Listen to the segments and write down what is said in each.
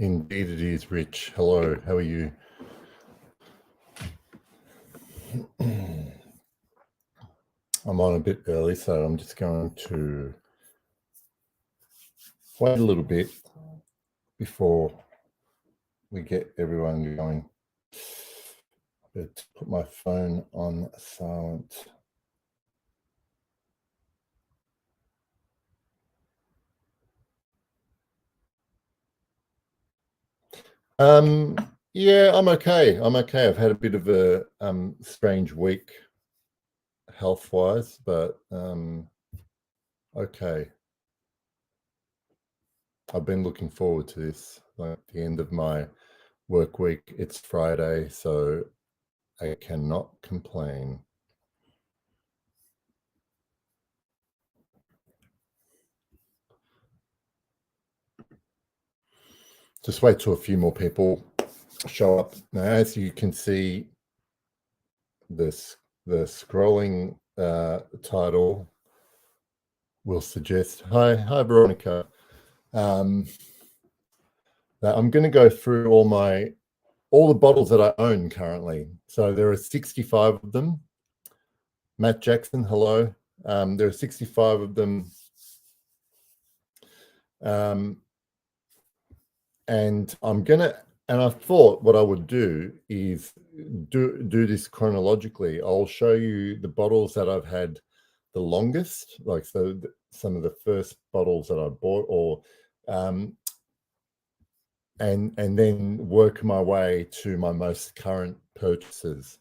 Indeed it is, Rich. Hello, how are you? I'm on a bit early, so I'm just going to wait a little bit before we get everyone going. But put my phone on silent. Yeah, I'm okay. I've had a bit of a strange week health-wise, but okay. I've been looking forward to this, like the end of my work week. It's Friday, so I cannot complain. Just wait till a few more people show up. Now, as you can see, the scrolling title will suggest, hi Veronica. That I'm going to go through all the bottles that I own currently. So there are 65 of them. Matt Jackson, hello. There are 65 of them. And I thought what I would do is do this chronologically. I'll show you the bottles that I've had the longest, like some of the first bottles that I bought, or and then work my way to my most current purchases.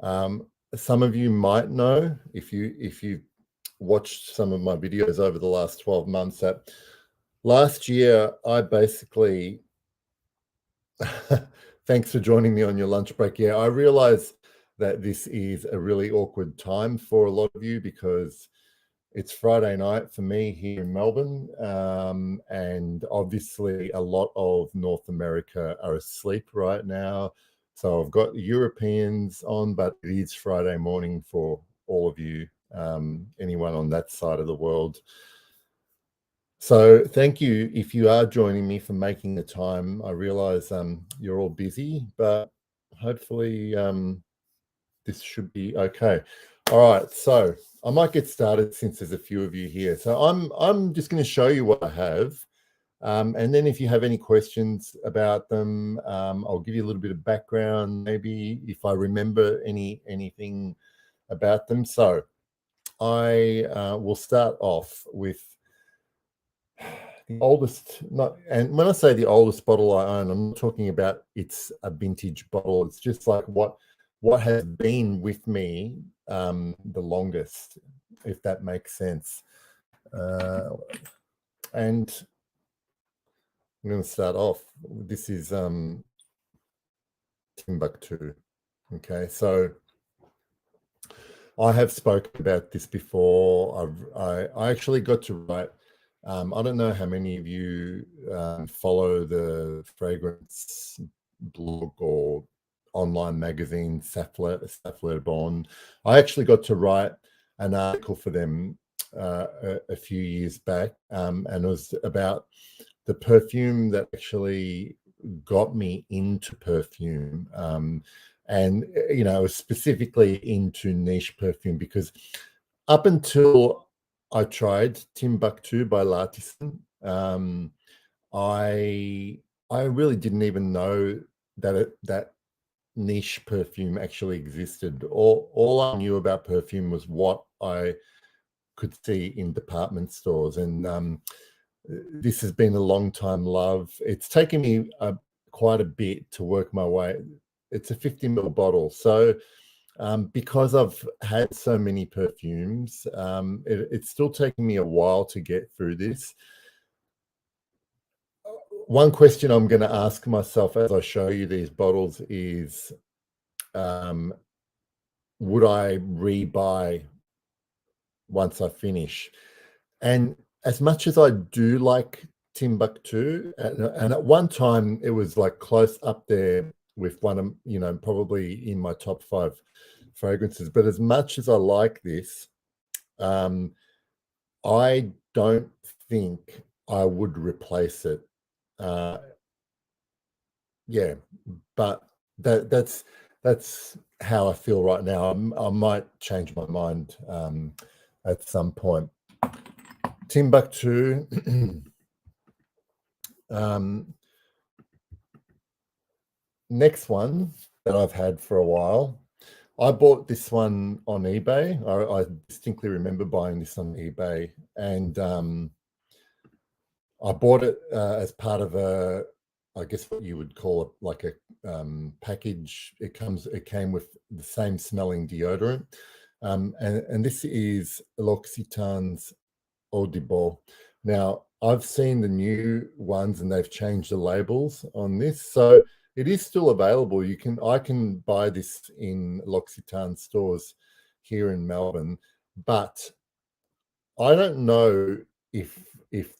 Some of you might know, if you've watched some of my videos over the last 12 months, that last year I basically thanks for joining me on your lunch break. Yeah, I realize that this is a really awkward time for a lot of you because it's Friday night for me here in Melbourne, and obviously a lot of North America are asleep right now. So I've got Europeans on, but it is Friday morning for all of you, anyone on that side of the world. So thank you if you are joining me for making the time. I realize you're all busy, but hopefully this should be okay. All right, so I might get started since there's a few of you here. So I'm just going to show you what I have, and then if you have any questions about them, I'll give you a little bit of background, maybe if I remember anything about them. So I will start off with the oldest, and when I say the oldest bottle I own, I'm not talking about it's a vintage bottle. It's just like what has been with me the longest, if that makes sense. And I'm going to start off. This is Timbuktu. Okay, so I have spoken about this before. I actually got to write. I don't know how many of you follow the fragrance blog or online magazine Saffler Bond. I actually got to write an article for them a few years back, and it was about the perfume that actually got me into perfume, and specifically into niche perfume, because up until I tried Timbuktu by Artisan, I really didn't even know that niche perfume actually existed. All I knew about perfume was what I could see in department stores, and this has been a long time love. It's taken me quite a bit to work my way. It's a 50 ml bottle, so because I've had so many perfumes, it's still taking me a while to get through this. One question I'm going to ask myself as I show you these bottles is, would I rebuy once I finish? And as much as I do like Timbuktu, and at one time it was like close up there with one of, probably in my top 5 fragrances, but as much as I like this, I don't think I would replace it. yeah, but that's how I feel right now. I might change my mind at some point. Timbuktu. Next one that I've had for a while. I bought this one on eBay. I distinctly remember buying this on eBay, and I bought it as part of I guess what you would call it, like a package. It came with the same smelling deodorant, and this is L'Occitane's Eau de Baux. Now, I've seen the new ones and they've changed the labels on this, so it is still available. I can buy this in L'Occitane stores here in Melbourne, but I don't know if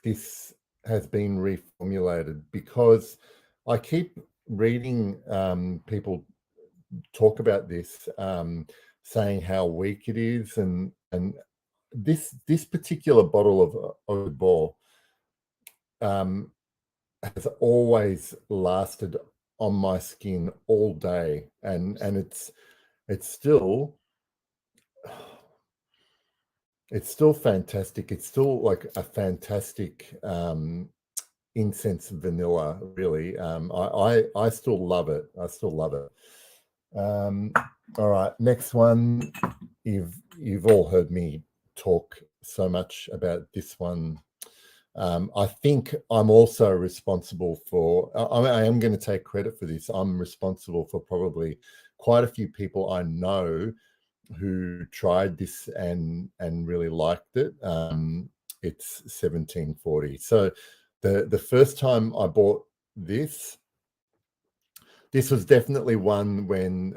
this has been reformulated, because I keep reading people talk about this, saying how weak it is, and this particular bottle of Eau de Baux has always lasted on my skin all day, and it's still fantastic. It's still like a fantastic incense vanilla, really. I still love it. I still love it. All right, next one. You've all heard me talk so much about this one. I think I'm also responsible for, I am going to take credit for this. I'm responsible for probably quite a few people I know who tried this and really liked it. It's 1740. So the first time I bought this was definitely one when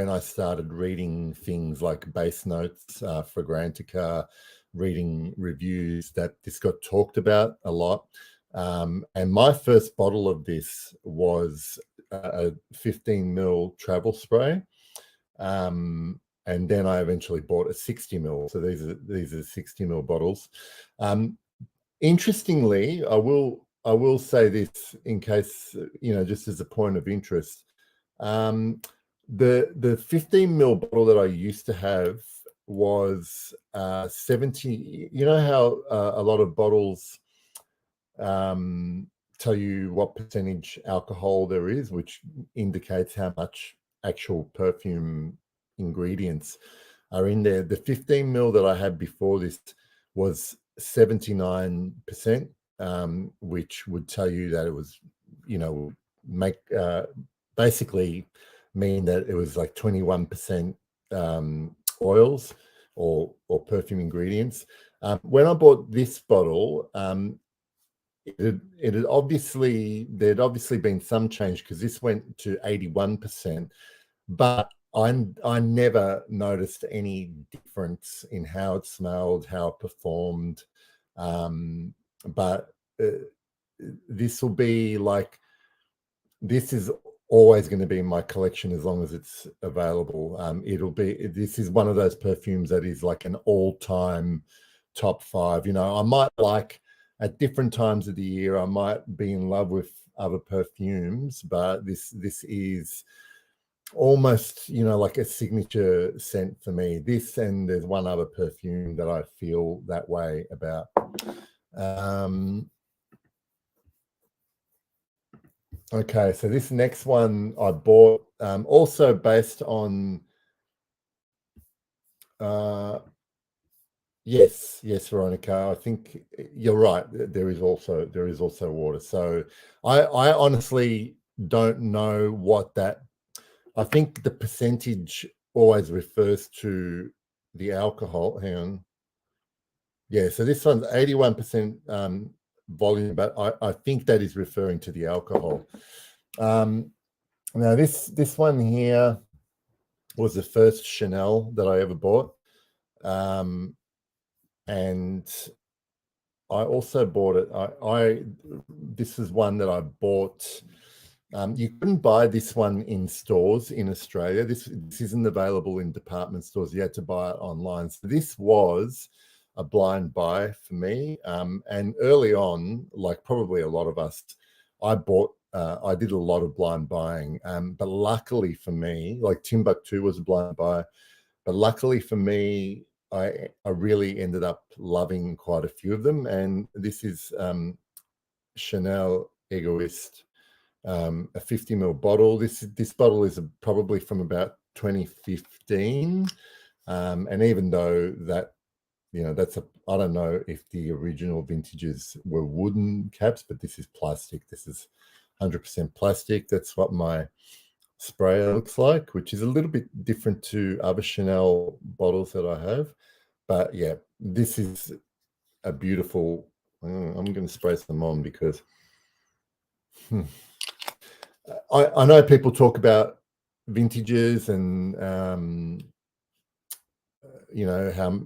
I started reading things like base notes, Fragrantica, reading reviews, that this got talked about a lot. And my first bottle of this was a 15 ml travel spray. And then I eventually bought a 60 ml. So these are 60 ml bottles. Interestingly, I will say this in case, just as a point of interest. The 15 ml bottle that I used to have was 70. You know how a lot of bottles tell you what percentage alcohol there is, which indicates how much actual perfume ingredients are in there. The 15 ml that I had before this was 79%, which would tell you that it was, make basically mean that it was like 21% oils or perfume ingredients. When I bought this bottle, there'd obviously been some change, because this went to 81%, but I never noticed any difference in how it smelled, how it performed. But this will be like, this is always going to be in my collection as long as it's available. This is one of those perfumes that is like an all-time top 5. I might like, at different times of the year, I might be in love with other perfumes, but this is almost, like a signature scent for me. This, and there's one other perfume that I feel that way about. Okay, so this next one I bought, also based on, yes, Veronica, I think you're right. There is also water. So I honestly don't know what that. I think the percentage always refers to the alcohol. Hang on. Yeah, so this one's 81% volume, but I think that is referring to the alcohol. Now this one here was the first Chanel that I ever bought. And I also bought it. This is one that I bought. You couldn't buy this one in stores in Australia. This isn't available in department stores. You had to buy it online. So this was a blind buy for me. And early on, like probably a lot of us, I bought I did a lot of blind buying, but luckily for me, like Timbuktu was a blind buy, but luckily for me, I really ended up loving quite a few of them. And this is Chanel Egoiste, a 50 ml bottle. This bottle is probably from about 2015, and even though that, that's I don't know if the original vintages were wooden caps, but this is plastic. This is 100% plastic. That's what my sprayer looks like, which is a little bit different to other Chanel bottles that I have. But yeah, this is a beautiful. I'm going to spray some on because I know people talk about vintages and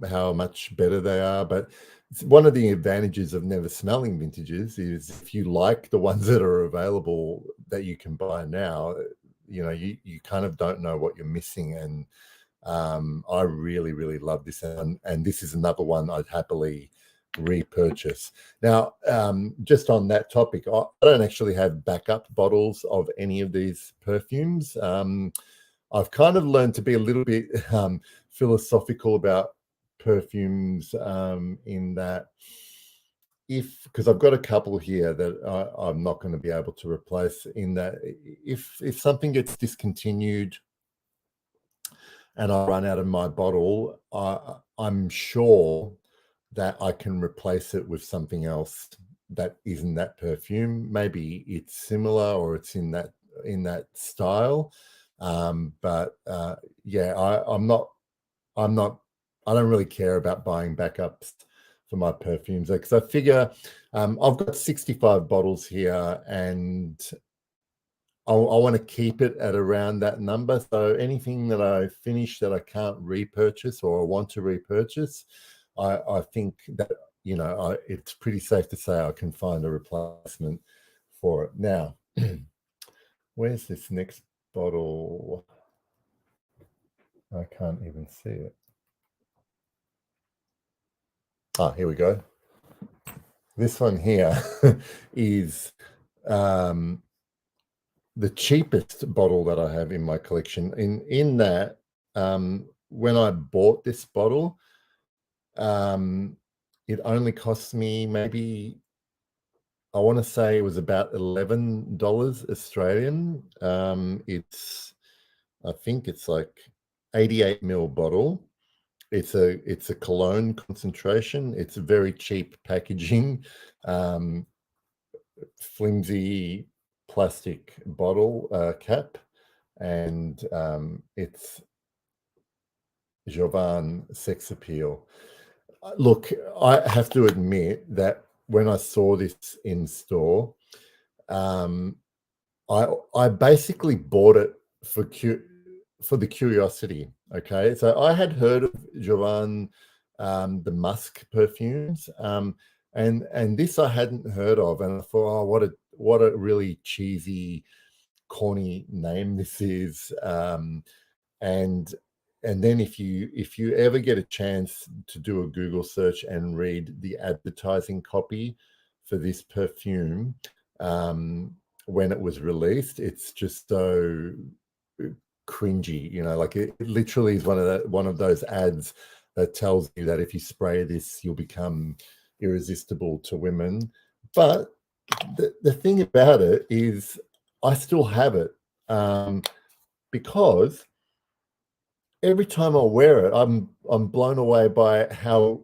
how much better they are, but one of the advantages of never smelling vintages is if you like the ones that are available that you can buy now, you kind of don't know what you're missing. And I really, really love this, and this is another one I'd happily repurchase. Now, just on that topic, I don't actually have backup bottles of any of these perfumes. I've kind of learned to be a little bit philosophical about perfumes, in that because I've got a couple here that I'm not going to be able to replace, in that if something gets discontinued and I run out of my bottle, I'm sure that I can replace it with something else that isn't that perfume. Maybe it's similar or it's in that style. But yeah, I don't really care about buying backups for my perfumes, because I figure I've got 65 bottles here, and I want to keep it at around that number. So anything that I finish that I can't repurchase or I want to repurchase, I think that, it's pretty safe to say I can find a replacement for it. Now, where's this next bottle? I can't even see it. Here we go. This one here is the cheapest bottle that I have in my collection. In that, when I bought this bottle, it only cost me maybe, I want to say it was about $11 Australian. I think it's like 88 ml bottle. It's a cologne concentration. It's a very cheap packaging, flimsy plastic bottle cap, and it's Jovan Sex Appeal. Look, I have to admit that when I saw this in store, I basically bought it for the curiosity. Okay, so I had heard of Jovan, the musk perfumes, and this I hadn't heard of, and I thought, oh, what a really cheesy, corny name this is. And then if you ever get a chance to do a Google search and read the advertising copy for this perfume, when it was released, it's just so cringy. Like it literally is one of those ads that tells you that if you spray this, you'll become irresistible to women. But the thing about it is, I still have it, because every time I wear it, I'm blown away by how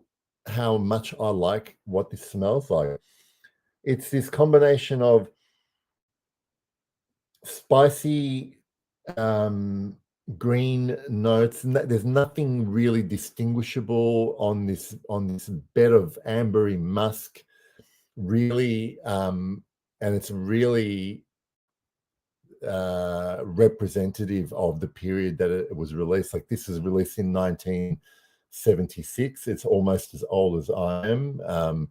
much I like what this smells like. It's this combination of spicy, green notes, and there's nothing really distinguishable on this bed of ambery musk. Really, and it's really representative of the period that it was released. Like, this was released in 1976. It's almost as old as I am,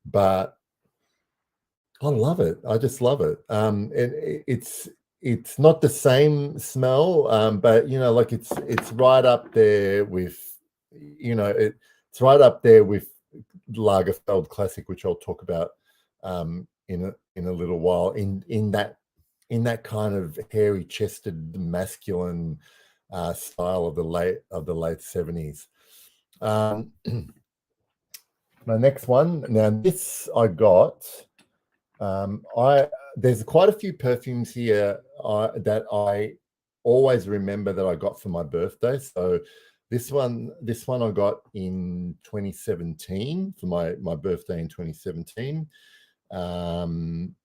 but I love it. I just love it. And it's not the same smell, but like it's right up there with, it's right up there with Lagerfeld Classic, which I'll talk about in a little while. In that in that kind of hairy-chested, masculine style of the late 70s. My next one. Now, this I got. There's quite a few perfumes here that I always remember that I got for my birthday. So this one I got in 2017 for my birthday in 2017, and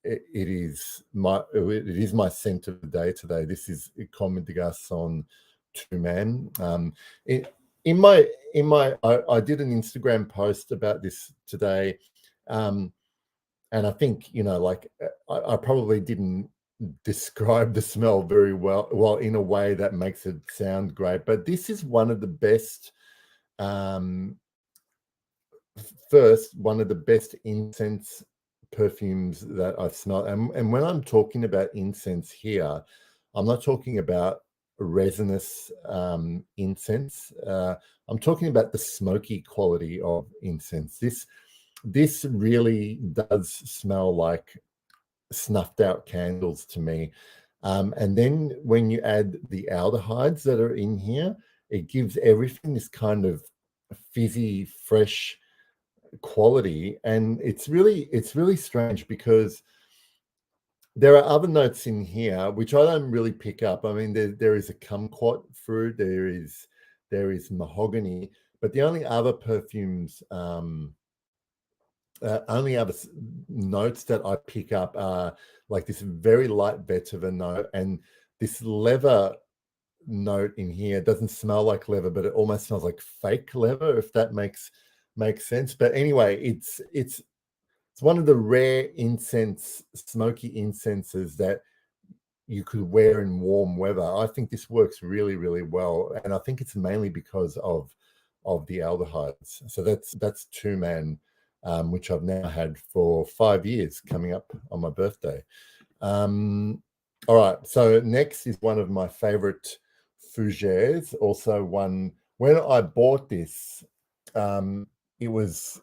it is my scent of the day today. This is Comme des Garcons Two Man. I did an Instagram post about this today, and I think, you know, like I probably didn't describe the smell very well in a way that makes it sound great, but this is one of the best, one of the best incense perfumes that I've smelled. And when I'm talking about incense here, I'm not talking about resinous incense. I'm talking about the smoky quality of incense. This really does smell like snuffed out candles to me. And then when you add the aldehydes that are in here, it gives everything this kind of fizzy, fresh quality. And it's really strange because there are other notes in here which I don't really pick up. I mean, there is a kumquat fruit, there is mahogany, but the only other perfumes, only other notes that I pick up are like this very light vetiver note, and this leather note in here doesn't smell like leather, but it almost smells like fake leather, if that makes sense. But anyway, it's one of the rare smoky incenses that you could wear in warm weather. I think this works really, really well, and I think it's mainly because of the aldehydes. So that's Two Man, which I've now had for 5 years, coming up on my birthday. All right, so next is one of my favorite fougères. Also, one when I bought this, it was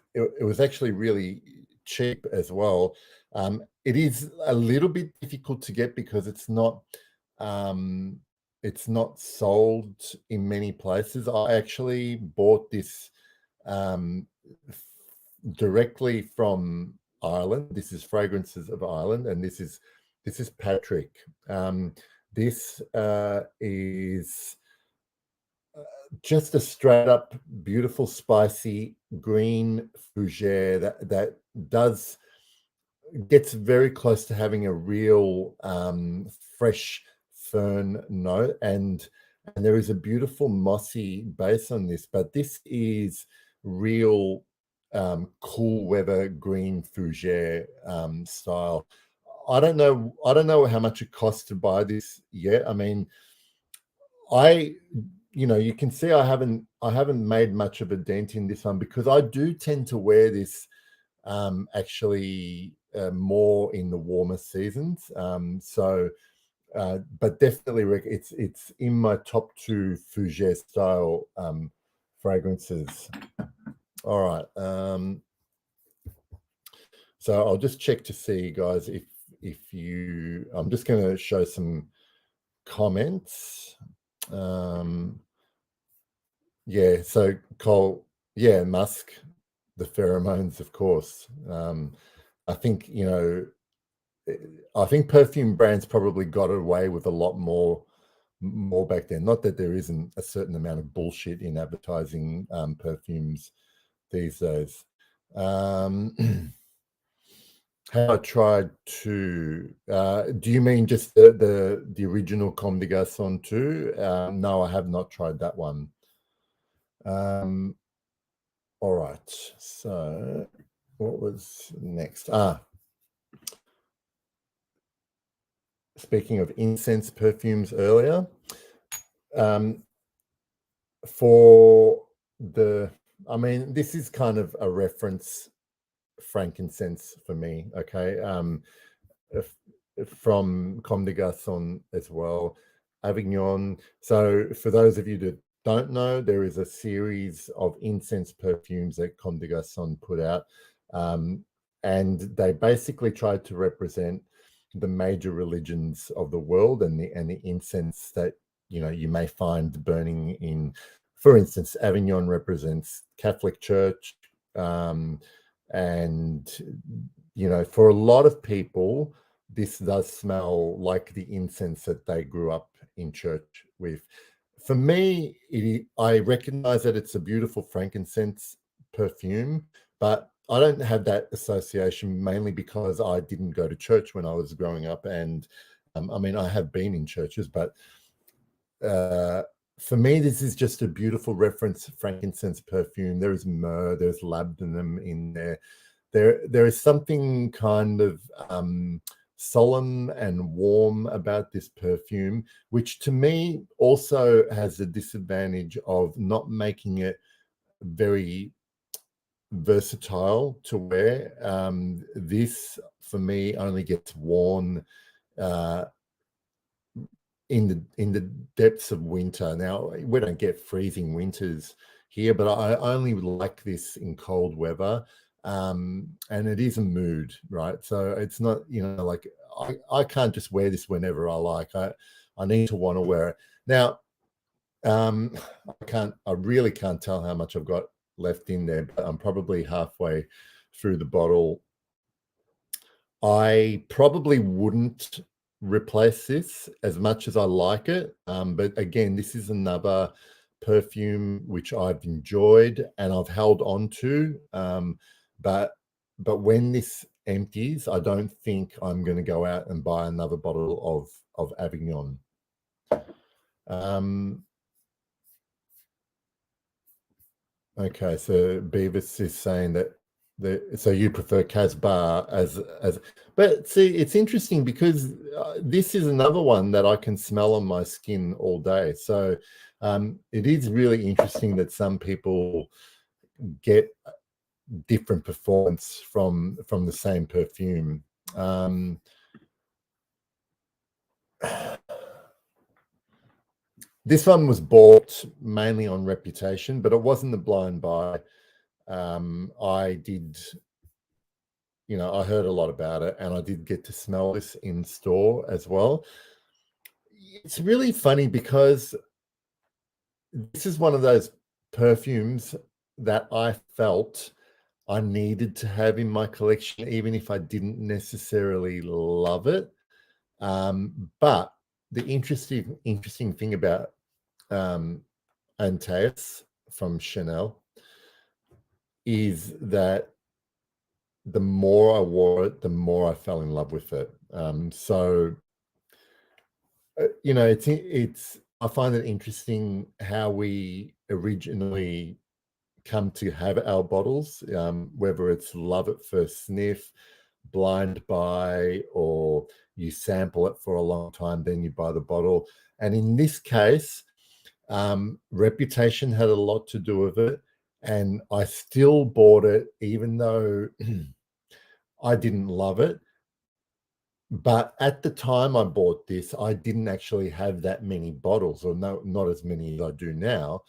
actually really cheap as well. It is a little bit difficult to get because it's not sold in many places. I actually bought this directly from Ireland. This is Fragrances of Ireland, and this is Patrick. This is just a straight up beautiful spicy green fougere that gets very close to having a real fresh fern note, and there is a beautiful mossy base on this, but this is real cool weather green fougere style. I don't know how much it costs to buy this yet. I mean, you can see I haven't made much of a dent in this one because I do tend to wear this actually more in the warmer seasons. But definitely it's in my top 2 fougere style fragrances. All right. So I'll just check to see, guys, if you. I'm just going to show some comments. Yeah. So Cole. Yeah, musk. The pheromones, of course. I think I think perfume brands probably got away with a lot more back then. Not that there isn't a certain amount of bullshit in advertising perfumes these days. Have I tried to? Do you mean just the original Comme des Garçons too? No, I have not tried that one. All right. So, what was next? Speaking of incense perfumes earlier, this is kind of a reference frankincense for me, okay? From Comme des Garçons as well, Avignon. So for those of you that don't know, there is a series of incense perfumes that Comme des Garçons put out, and they basically tried to represent the major religions of the world and the incense that you may find burning in, for instance, Avignon represents Catholic Church, and for a lot of people, this does smell like the incense that they grew up in church with. For me, I recognize that it's a beautiful frankincense perfume, but I don't have that association, mainly because I didn't go to church when I was growing up. And I mean, I have been in churches, but for me, this is just a beautiful reference frankincense perfume. There is myrrh, there's labdanum in there. There is something kind of solemn and warm about this perfume, which to me also has the disadvantage of not making it very versatile to wear. This, for me, only gets worn in the depths of winter. Now, we don't get freezing winters here, but I only like this in cold weather. And it is a mood, right? So it's not, like I can't just wear this whenever I like. I need to want to wear it. Now, I really can't tell how much I've got left in there, but I'm probably halfway through the bottle. I probably wouldn't replace this as much as I like it. But again, this is another perfume which I've enjoyed and I've held on to. But when this empties, I don't think I'm going to go out and buy another bottle of Avignon. Okay, so Beavis is saying that so you prefer Casbah as, but see, it's interesting because this is another one that I can smell on my skin all day. So it is really interesting that some people get different performance from the same perfume. This one was bought mainly on reputation, but it wasn't a blind buy. I did, I heard a lot about it, and I did get to smell this in store as well. It's really funny because this is one of those perfumes that I felt I needed to have in my collection, even if I didn't necessarily love it. But the interesting thing about Antaeus from Chanel is that the more I wore it, the more I fell in love with it. It's I find it interesting how we originally come to have our bottles, whether it's love at first sniff, blind buy, or you sample it for a long time, then you buy the bottle. And in this case, reputation had a lot to do with it, and I still bought it even though I didn't love it. But at the time I bought this, I didn't actually have that many bottles, or not as many as I do now.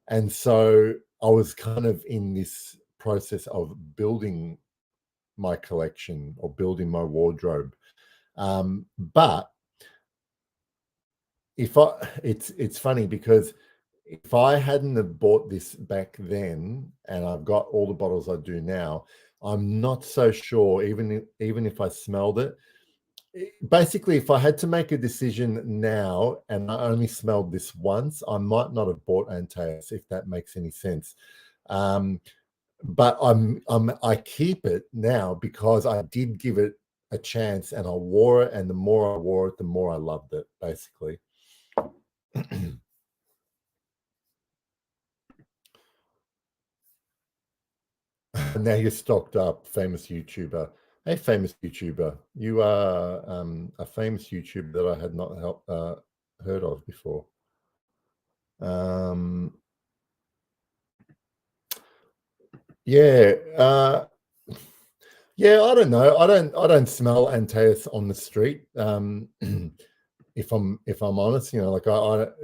And so I was kind of in this process of building my collection or building my wardrobe. But it's funny because if I hadn't have bought this back then, and I've got all the bottles I do now, I'm not so sure, even if I smelled it. Basically, if I had to make a decision now and I only smelled this once, I might not have bought Antaeus, if that makes any sense. But I keep it now because I did give it a chance and I wore it, and the more I wore it, the more I loved it, basically. Now you're stocked up, famous YouTuber. Hey, famous YouTuber, you are a famous YouTuber that I had not heard of before. Yeah, yeah. I don't know. I don't smell Antaeus on the street. If I'm honest, like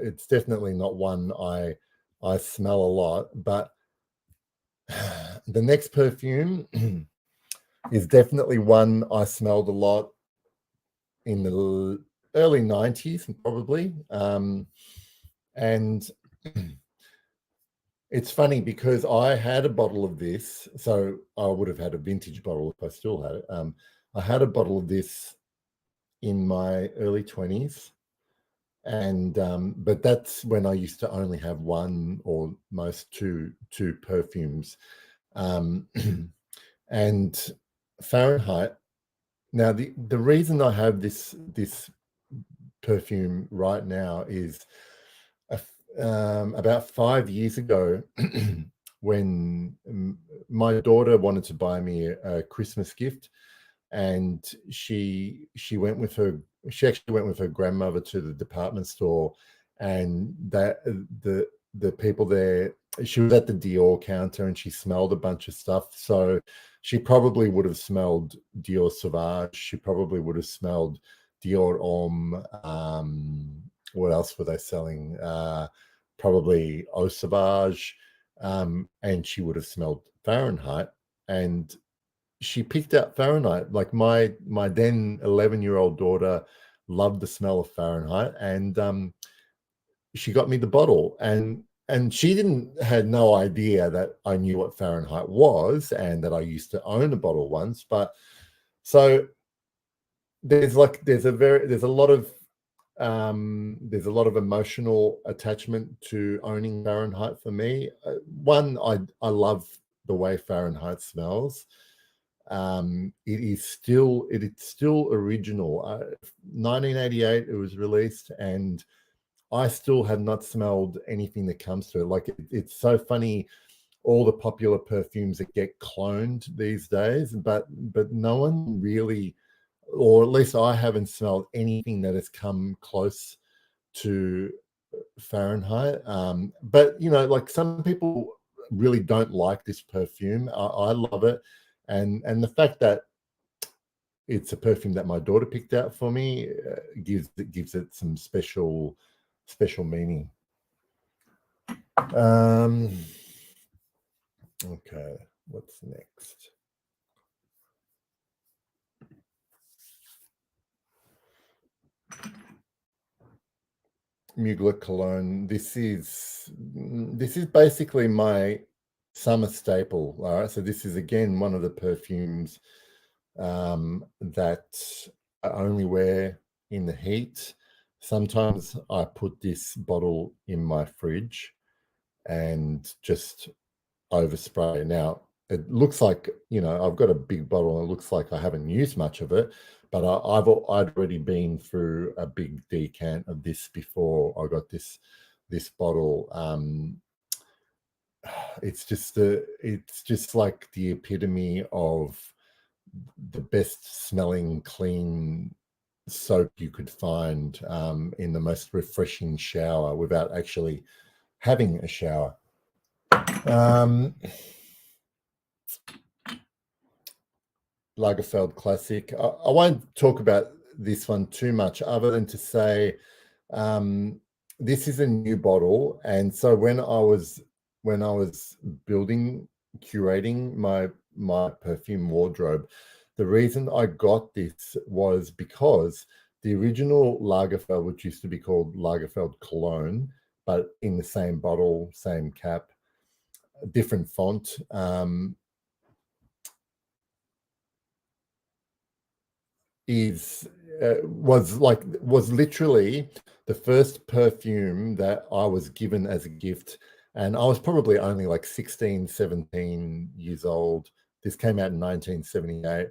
it's definitely not one I smell a lot. But the next perfume is definitely one I smelled a lot. in the early 90s, probably. And it's funny because I had a bottle of this, so I would have had a vintage bottle if I still had it. I had a bottle of this in my early 20s, and but that's when I used to only have one or most two perfumes. And Fahrenheit. Now the reason I have this perfume right now is about 5 years ago, when my daughter wanted to buy me a Christmas gift, and she actually went with her grandmother to the department store, and that the people there, she was at the Dior counter and she smelled a bunch of stuff. So she probably would have smelled Dior Sauvage. She probably would have smelled Dior Homme. What else were they selling? Probably Eau Sauvage. And she would have smelled Fahrenheit. And she picked out Fahrenheit. Like my then 11-year-old daughter loved the smell of Fahrenheit, and she got me the bottle, and she had no idea that I knew what Fahrenheit was and that I used to own a bottle once. But so there's a lot of emotional attachment to owning Fahrenheit for me. One, I love the way Fahrenheit smells. It's still original. 1988 it was released, and I still have not smelled anything that comes to it. Like it's so funny, all the popular perfumes that get cloned these days, but no one really, or at least I haven't smelled anything that has come close to Fahrenheit. But like some people really don't like this perfume. I love it, and the fact that it's a perfume that my daughter picked out for me gives it some special meaning. Okay, what's next? Mugler Cologne. This is basically my summer staple. All right, so this is again one of the perfumes that I only wear in the heat. Sometimes I put this bottle in my fridge and just overspray. Now it looks like I've got a big bottle and it looks like I haven't used much of it, but I'd already been through a big decant of this before I got this bottle. It's just like the epitome of the best smelling clean soap you could find in the most refreshing shower without actually having a shower. Lagerfeld Classic. I won't talk about this one too much, other than to say this is a new bottle, and so when I was curating my perfume wardrobe, the reason I got this was because the original Lagerfeld, which used to be called Lagerfeld Cologne, but in the same bottle, same cap, different font, was literally the first perfume that I was given as a gift, and I was probably only like 16, 17 years old. This came out in 1978,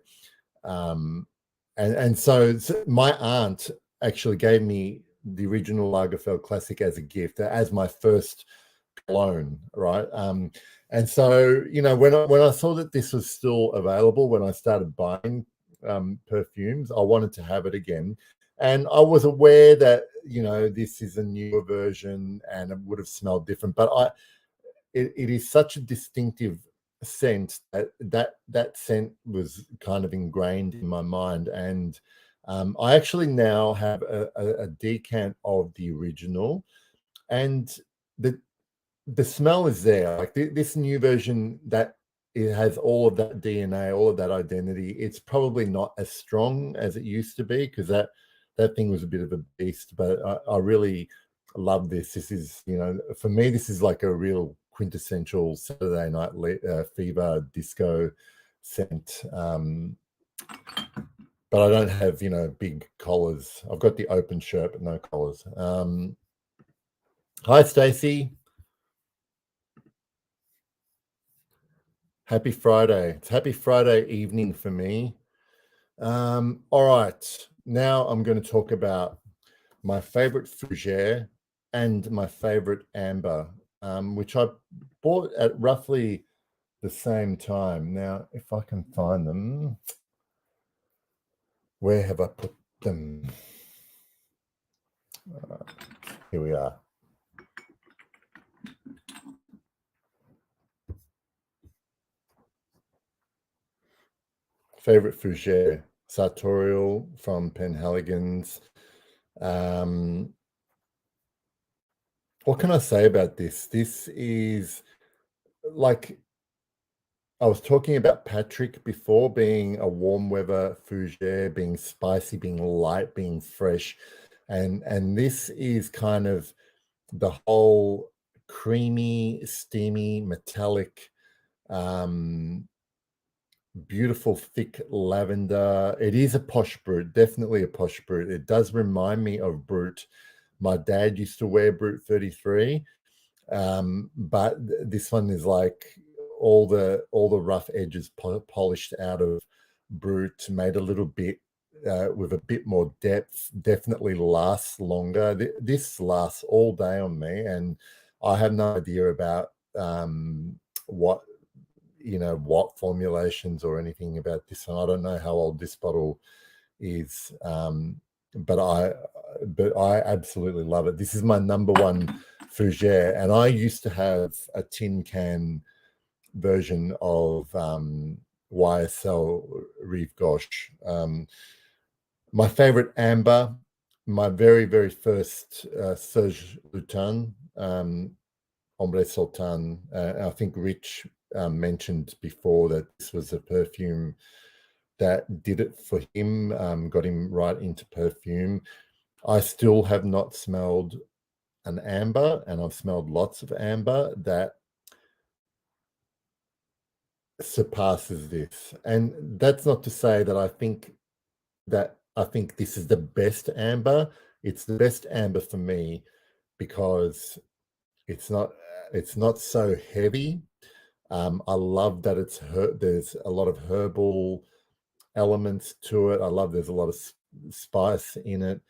and so my aunt actually gave me the original Lagerfeld Classic as a gift, as my first cologne, right? And so when I saw that this was still available, when I started buying perfumes, I wanted to have it again, and I was aware that this is a newer version and it would have smelled different, but it is such a distinctive scent that scent was kind of ingrained in my mind, and I actually now have a decant of the original, and the smell is there. Like this new version, that it has all of that DNA, all of that identity. It's probably not as strong as it used to be, because that thing was a bit of a beast. But I really love this. This is, for me, this is like a real quintessential Saturday Night Fever disco scent. But I don't have, big collars. I've got the open shirt, but no collars. Hi, Stacey. Happy Friday. It's happy Friday evening for me. All right. Now I'm going to talk about my favorite fougere and my favorite amber, which I bought at roughly the same time. Now, if I can find them, where have I put them? Here we are. Favorite fougere, Sartorial from Penhaligon's. What can I say about this? This is like, I was talking about Patrick before, being a warm weather fougere, being spicy, being light, being fresh. And this is kind of the whole creamy, steamy, metallic, beautiful, thick lavender. It is a posh brut, definitely a posh brut. It does remind me of brut. My dad used to wear brut 33, but this one is like all the rough edges polished out of brut, made a little bit with a bit more depth. Definitely lasts longer. This lasts all day on me, and I have no idea about what formulations or anything about this one. I don't know how old this bottle is, but I absolutely love it. This is my number one fougere, and I used to have a tin can version of YSL Rive Gauche. My favorite amber, my very, very first Serge Sultan, Ombre Sultan. I think Rich mentioned before that this was a perfume that did it for him, got him right into perfume. I still have not smelled an amber, and I've smelled lots of amber, that surpasses this. And that's not to say that I think this is the best amber. It's the best amber for me because it's not so heavy. I love that there's a lot of herbal elements to it. I love there's a lot of spice in it.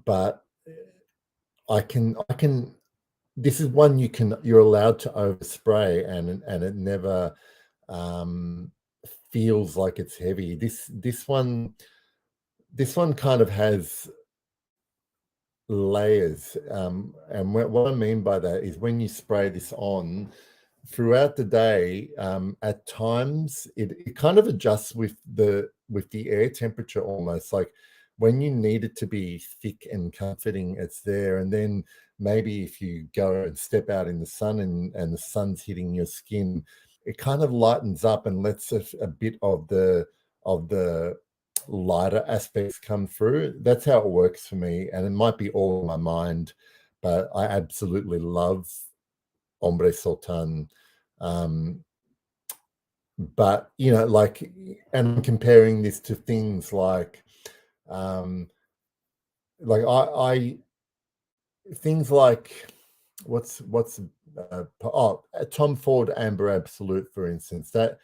But I can this is one you're allowed to overspray, and it never feels like it's heavy. This one kind of has layers, and what I mean by that is when you spray this on throughout the day, at times it kind of adjusts with the air temperature, almost like when you need it to be thick and comforting, it's there. And then maybe if you go and step out in the sun and the sun's hitting your skin, it kind of lightens up and lets a bit of the lighter aspects come through. That's how it works for me, and it might be all in my mind, but I absolutely love Ombre Sultan. But like, and I'm comparing this to things like I things like what's Tom Ford Amber Absolute, for instance. That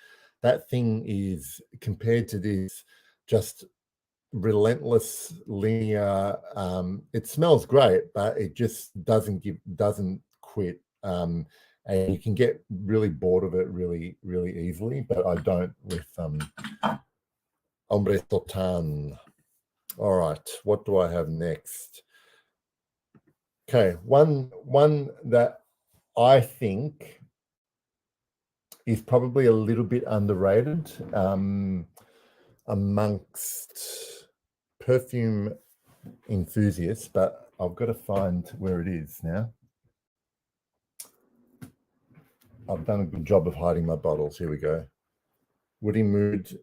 thing is, compared to this, just relentless, linear. It smells great, but it just doesn't quit. And you can get really bored of it really, really easily, but I don't with Ombre Sultan. All right, what do I have next? Okay, one that I think is probably a little bit underrated amongst perfume enthusiasts, but I've got to find where it is now. I've done a good job of hiding my bottles. Here we go. Woody Mood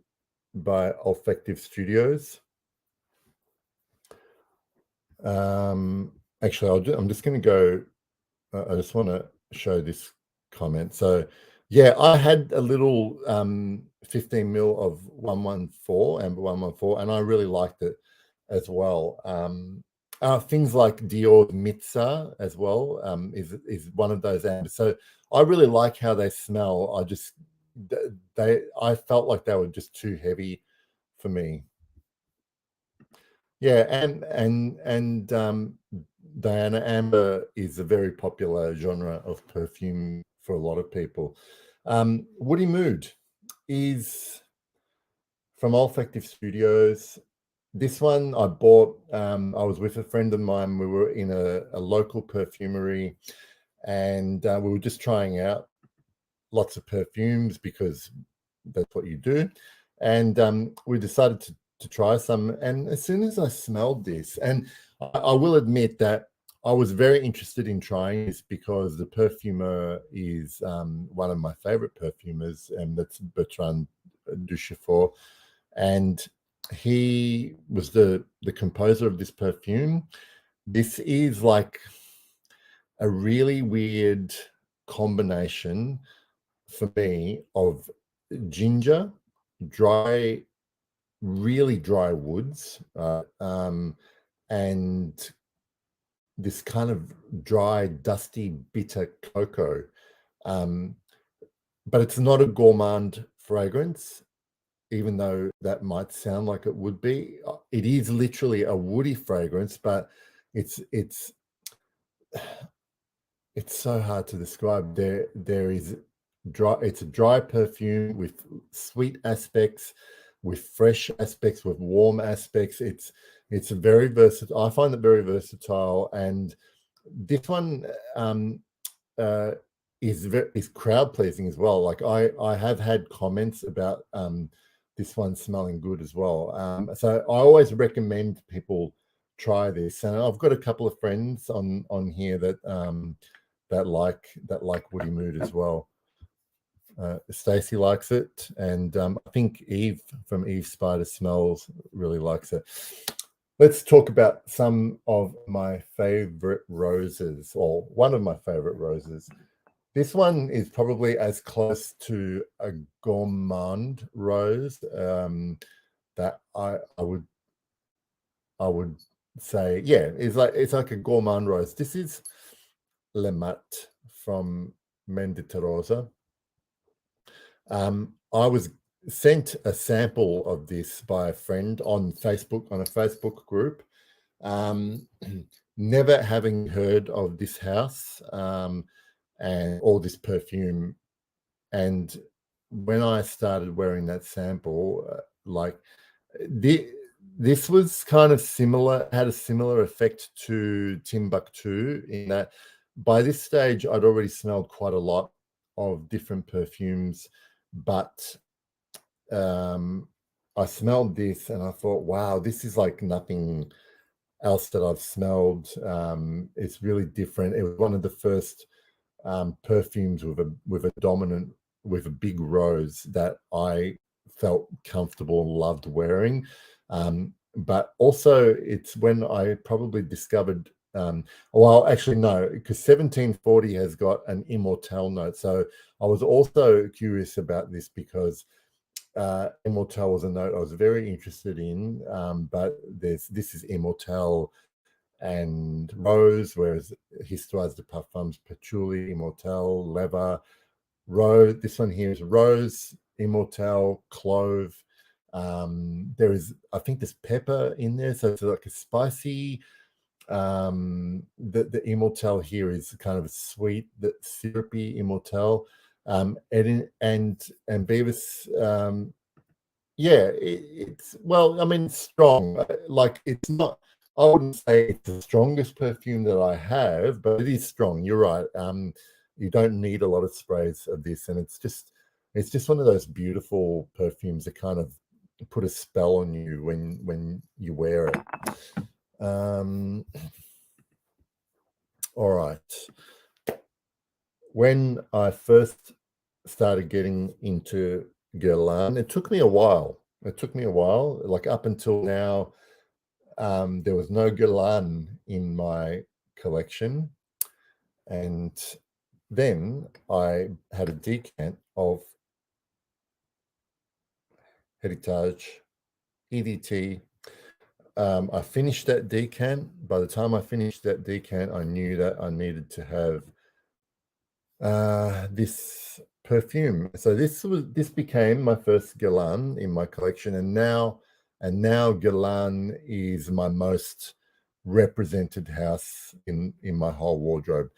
by Olfactive Studios. Actually, I'm just going to go. I just want to show this comment. So, yeah, I had a little 15 mil of 114, Amber 114, and I really liked it as well. Things like Dior Mitza as well is one of those ambers. So I really like how they smell. I felt like they were just too heavy for me. Yeah, and Diana, amber is a very popular genre of perfume for a lot of people. Woody Mood is from Olfactive Studios. This one I bought. I was with a friend of mine. We were in a local perfumery, and we were just trying out lots of perfumes because that's what you do. And we decided to try some. And as soon as I smelled this, and I will admit that I was very interested in trying this because the perfumer is one of my favorite perfumers, and that's Bertrand Duchefort. And he was the composer of this perfume. This is like a really weird combination for me of ginger, really dry woods, and this kind of dry, dusty, bitter cocoa. But it's not a gourmand fragrance, even though that might sound like it would be. It is literally a woody fragrance, but it's so hard to describe. There is dry. It's a dry perfume with sweet aspects, with fresh aspects, with warm aspects. It's a very versatile. I find it very versatile, and this one is crowd pleasing as well. Like I have had comments about this one smelling good as well. So I always recommend people try this, and I've got a couple of friends on here that that like Woody Mood as well. Stacey likes it, and I think Eve from Eve Spider Smells really likes it. Let's talk about some of my favorite roses, or one of my favorite roses. This one is probably as close to a gourmand rose that I would say, yeah, it's like a gourmand rose. This is Le Mat from Mendittorosa. I was sent a sample of this by a friend on Facebook, on a Facebook group, never having heard of this house and all this perfume. And when I started wearing that sample, this was kind of similar, had a similar effect to Timbuktu, in that by this stage I'd already smelled quite a lot of different perfumes, but I smelled this and I thought, wow, this is like nothing else that I've smelled. It's really different. It was one of the first perfumes with a big rose that I felt comfortable and loved wearing. But also it's when I probably discovered, well, actually no, because 1740 has got an Immortelle note. So I was also curious about this because Immortelle was a note I was very interested in, but this is Immortelle and rose, whereas Histoires de Parfums, Patchouli, Immortelle, Leather, rose. This one here is rose, Immortelle, clove. There is, I think there's pepper in there, so it's like a spicy. The Immortelle here is kind of a sweet, syrupy Immortelle. And Beavis, yeah, it's, well, I mean, strong. Like, it's not, I wouldn't say it's the strongest perfume that I have, but it is strong. You're right. You don't need a lot of sprays of this, and it's just one of those beautiful perfumes that kind of put a spell on you when you wear it. All right. when I first started getting into Guerlain, it took me a while. It took me a while. Like up until now, there was no Guerlain in my collection. And then I had a decant of Heritage EDT. I finished that decant. By the time I finished that decant, I knew that I needed to have this perfume. So this became my first Guerlain in my collection, and now Guerlain is my most represented house in my whole wardrobe.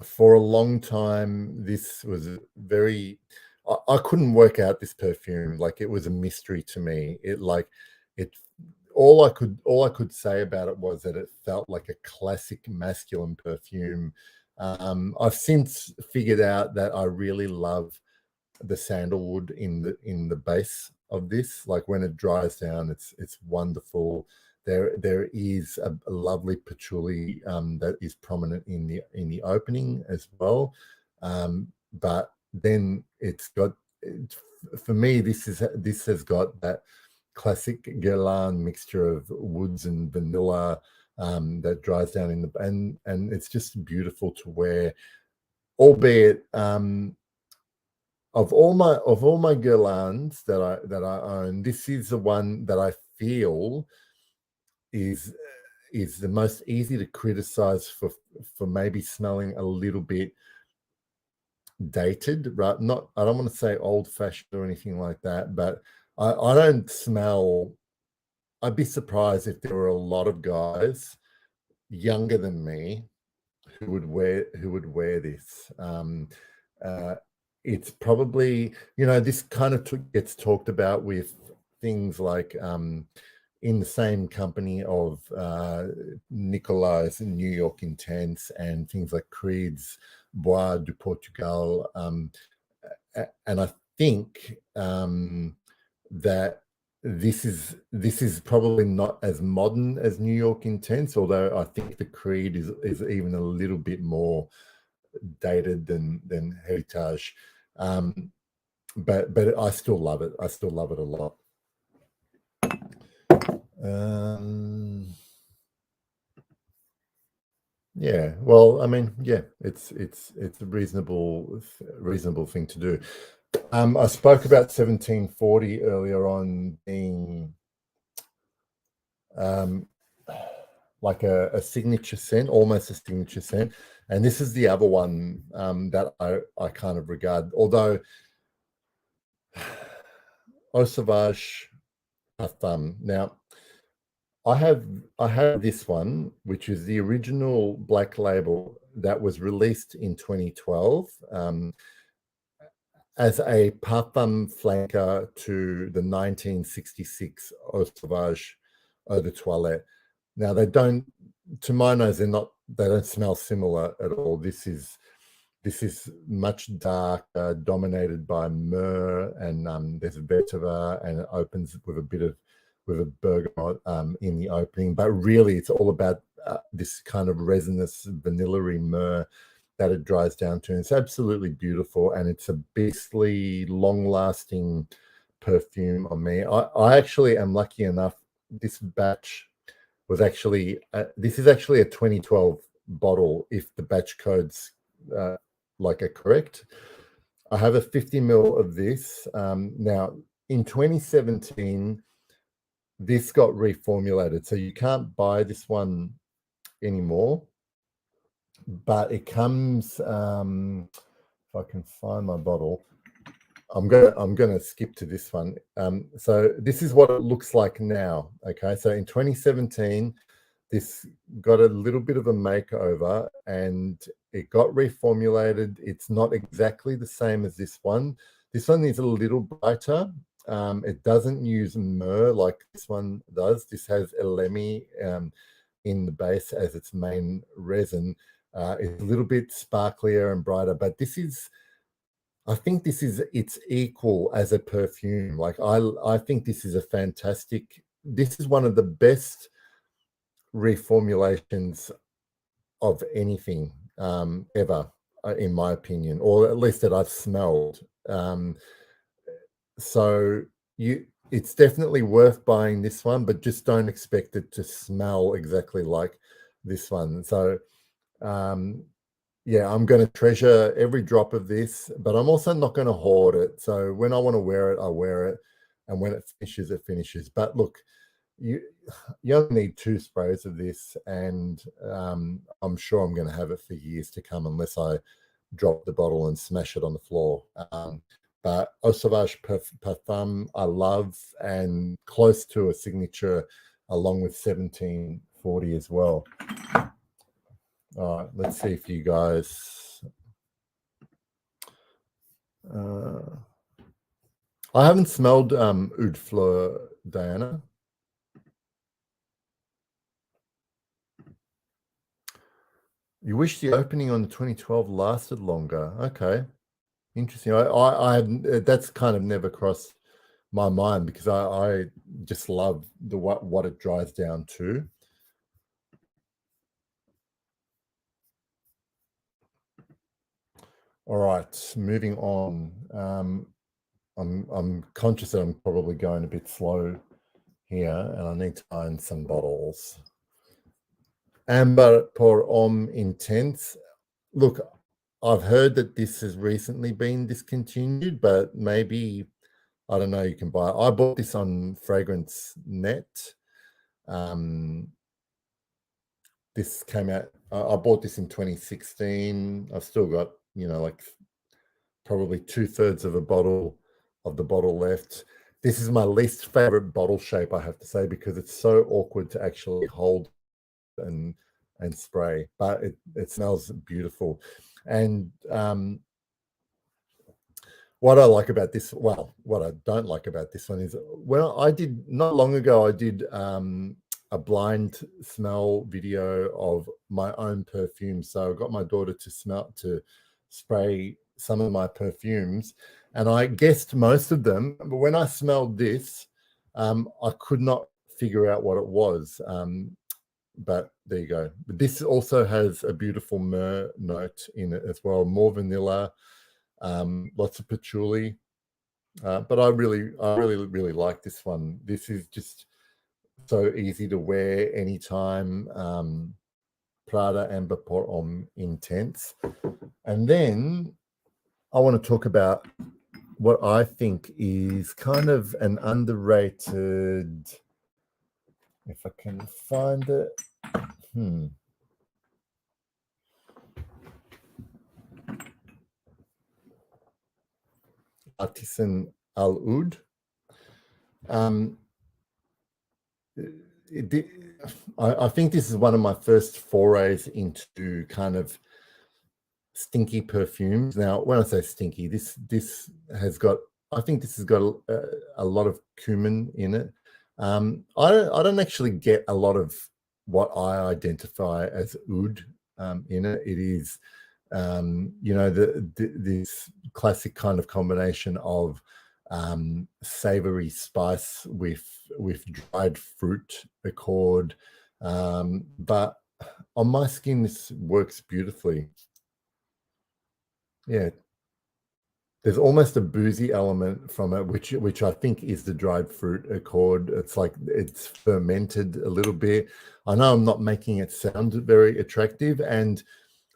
For a long time, this was very. I couldn't work out this perfume. Like, it was a mystery to me. It. All I could say about it was that it felt like a classic masculine perfume. I've since figured out that I really love the sandalwood in the base of this. Like, when it dries down, it's wonderful. There is a lovely patchouli that is prominent in the opening as well, but then for me, this has got that classic Guerlain mixture of woods and vanilla that dries down in and it's just beautiful to wear. Albeit, of all my Guerlains that I own, this is the one that I feel is the most easy to criticize for maybe smelling a little bit dated, right? I don't want to say old-fashioned or anything like that, but I don't smell. I'd be surprised if there were a lot of guys younger than me who would wear this. It's probably, this kind of gets talked about with things like in the same company of Nicolas New York Intense and things like Creed's Bois du Portugal, and I think that this is probably not as modern as New York Intense, although I think the Creed is even a little bit more dated than Heritage. But I still love it. I still love it a lot. Yeah, well, I mean, yeah, it's a reasonable thing to do. I spoke about 1740 earlier on being like a signature scent, almost a signature scent, and this is the other one that I kind of regard, although Eau Sauvage Parfum. Now, I have this one, which is the original black label that was released in 2012 as a parfum flanker to the 1966 Eau Sauvage Eau de Toilette. Now, they don't, to my nose, they don't smell similar at all. This is much darker, dominated by myrrh, and there's a vetiver, and it opens with a bergamot in the opening. But really, it's all about this kind of resinous, vanilla-y myrrh that it dries down to. And it's absolutely beautiful, and it's a beastly, long-lasting perfume on me. I actually am lucky enough. This batch was actually this is actually a 2012 bottle, if the batch codes are correct. I have a 50 ml of this. Now, in 2017, this got reformulated, so you can't buy this one anymore. But it comes. If I can find my bottle, I'm gonna skip to this one. So this is what it looks like now. Okay, so in 2017, this got a little bit of a makeover and it got reformulated. It's not exactly the same as this one. This one is a little brighter. It doesn't use myrrh like this one does. This has elemi in the base as its main resin. It's a little bit sparklier and brighter, but I think this is its equal as a perfume. Like, I think this is this is one of the best reformulations of anything. ever, in my opinion, or at least that I've smelled. So it's definitely worth buying this one, but just don't expect it to smell exactly like this one. So yeah, I'm going to treasure every drop of this, but I'm also not going to hoard it. So when I want to wear it, I wear it, and when it finishes, it finishes. But look, you only need 2 sprays of this, and I'm sure I'm going to have it for years to come, unless I drop the bottle and smash it on the floor. But Eau Sauvage Parfum I love, and close to a signature, along with 1740 as well. All right, let's see if you guys... I haven't smelled Oud Fleur, Diana. You wish the opening on the 2012 lasted longer. Okay, interesting. I that's kind of never crossed my mind, because I just love the what it dries down to. All right, moving on. I'm conscious that I'm probably going a bit slow here, and I need to find some bottles. Ambre pour Homme Intense. Look, I've heard that this has recently been discontinued, but maybe, I don't know, you can buy it. I bought this on Fragrance Net. This came out, I bought this in 2016. I've still got, like probably 2/3 of a bottle of the bottle left. This is my least favorite bottle shape, I have to say, because it's so awkward to actually hold and spray, but it smells beautiful. And what I like about this, well, what I don't like about this one is, well, not long ago, I did a blind smell video of my own perfume. So I got my daughter to spray some of my perfumes, and I guessed most of them, but when I smelled this, I could not figure out what it was. But there you go. But this also has a beautiful myrrh note in it as well, more vanilla, lots of patchouli. But I really like this one. This is just so easy to wear anytime. Prada Ambre pour Homme Intense. And then I want to talk about what I think is kind of an underrated, if I can find it. Artisan Al Oudh. I think this is one of my first forays into kind of stinky perfumes. Now, when I say stinky, this has got, I think this has got a lot of cumin in it. I don't actually get a lot of what I identify as oud in it. It is, this classic kind of combination of savory spice with dried fruit accord, but on my skin this works beautifully. Yeah, there's almost a boozy element from it, which I think is the dried fruit accord. It's like it's fermented a little bit. I know I'm not making it sound very attractive, and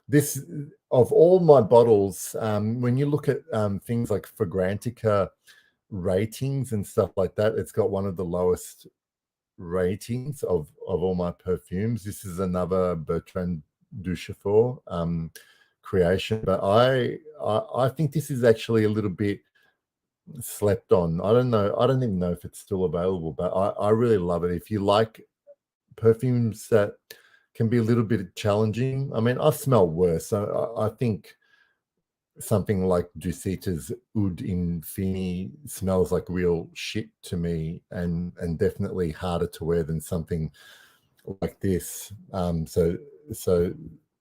this, of all my bottles, when you look at things like Fragrantica ratings and stuff like that, it's got one of the lowest ratings of all my perfumes. This is another Bertrand Duchefort creation, but I think this is actually a little bit slept on. I don't know. I don't even know if it's still available, but I really love it. If you like perfumes that can be a little bit challenging, I mean, I've smelled worse, so I think something like Ducita's Oud Infini smells like real shit to me, and definitely harder to wear than something like this. So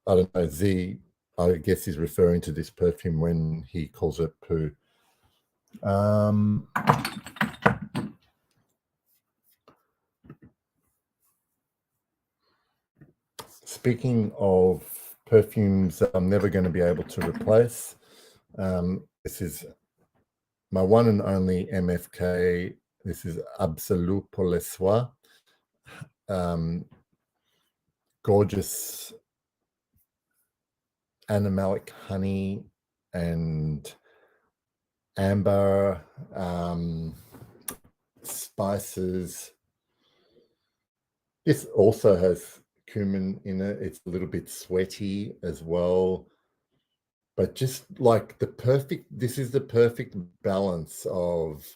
I don't know. Z, I guess, he's referring to this perfume when he calls it poo. Speaking of perfumes that I'm never going to be able to replace. This is my one and only MFK. This is Absolue pour le Soir. Gorgeous animalic honey and amber, spices. This also has cumin in it. It's a little bit sweaty as well, but just like this is the perfect balance of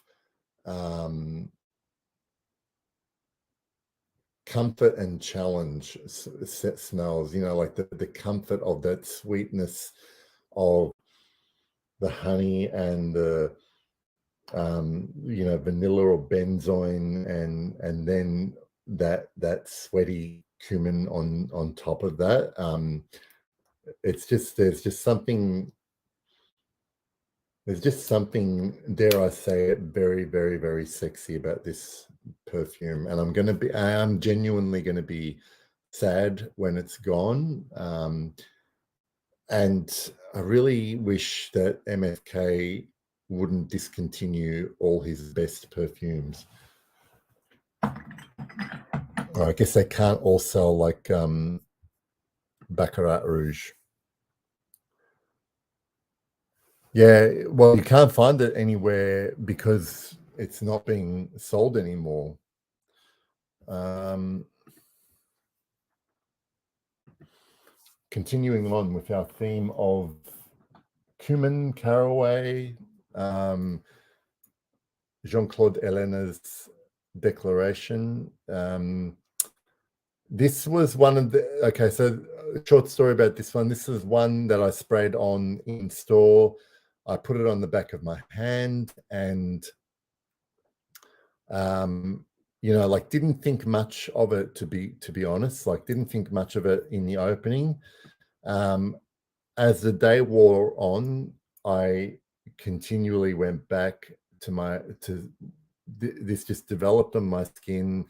comfort and challenge smells, like the comfort of that sweetness of the honey and the vanilla or benzoin, and then that sweaty cumin on top of that. There's just something, dare I say it, very, very, very sexy about this perfume, and I am genuinely gonna be sad when it's gone. And I really wish that MFK wouldn't discontinue all his best perfumes. Or I guess they can't all sell like Baccarat Rouge. Yeah, well, you can't find it anywhere because it's not being sold anymore. Continuing on with our theme of cumin, caraway, Jean-Claude Hellena's Declaration. This was one of the, okay, so a short story about this one. This is one that I sprayed on in store. I put it on the back of my hand and, like didn't think much of it, to be honest, like didn't think much of it in the opening. As the day wore on, I continually went back to this just developed on my skin,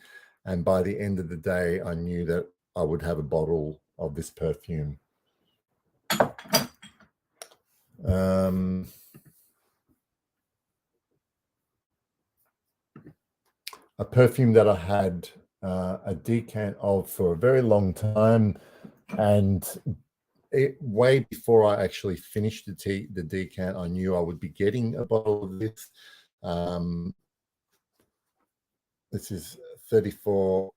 and by the end of the day I knew that I would have a bottle of this perfume. A perfume that I had a decant of for a very long time, and way before I actually finished the decant, I knew I would be getting a bottle of this. This is 34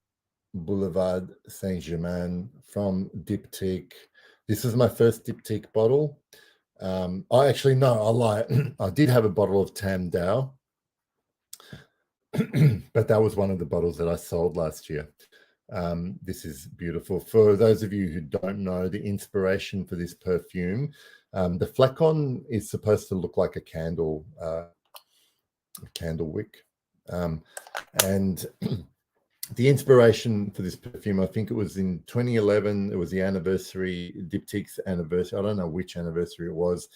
Boulevard Saint-Germain from Diptyque. This is my first Diptyque bottle. I lie. I did have a bottle of Tam Dao, but that was one of the bottles that I sold last year. This is beautiful. For those of you who don't know the inspiration for this perfume, the flacon is supposed to look like a candle wick. And the inspiration for this perfume, I think it was in 2011. It was the anniversary, Diptyque's anniversary. I don't know which anniversary it was,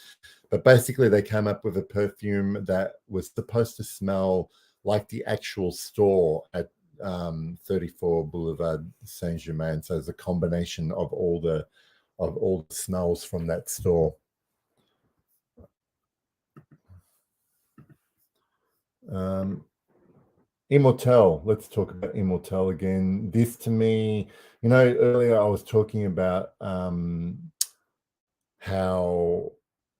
but basically they came up with a perfume that was supposed to smell like the actual store at 34 Boulevard Saint-Germain. So it's a combination of all the smells from that store. Immortelle. Let's talk about Immortelle again. This, to me, earlier I was talking about how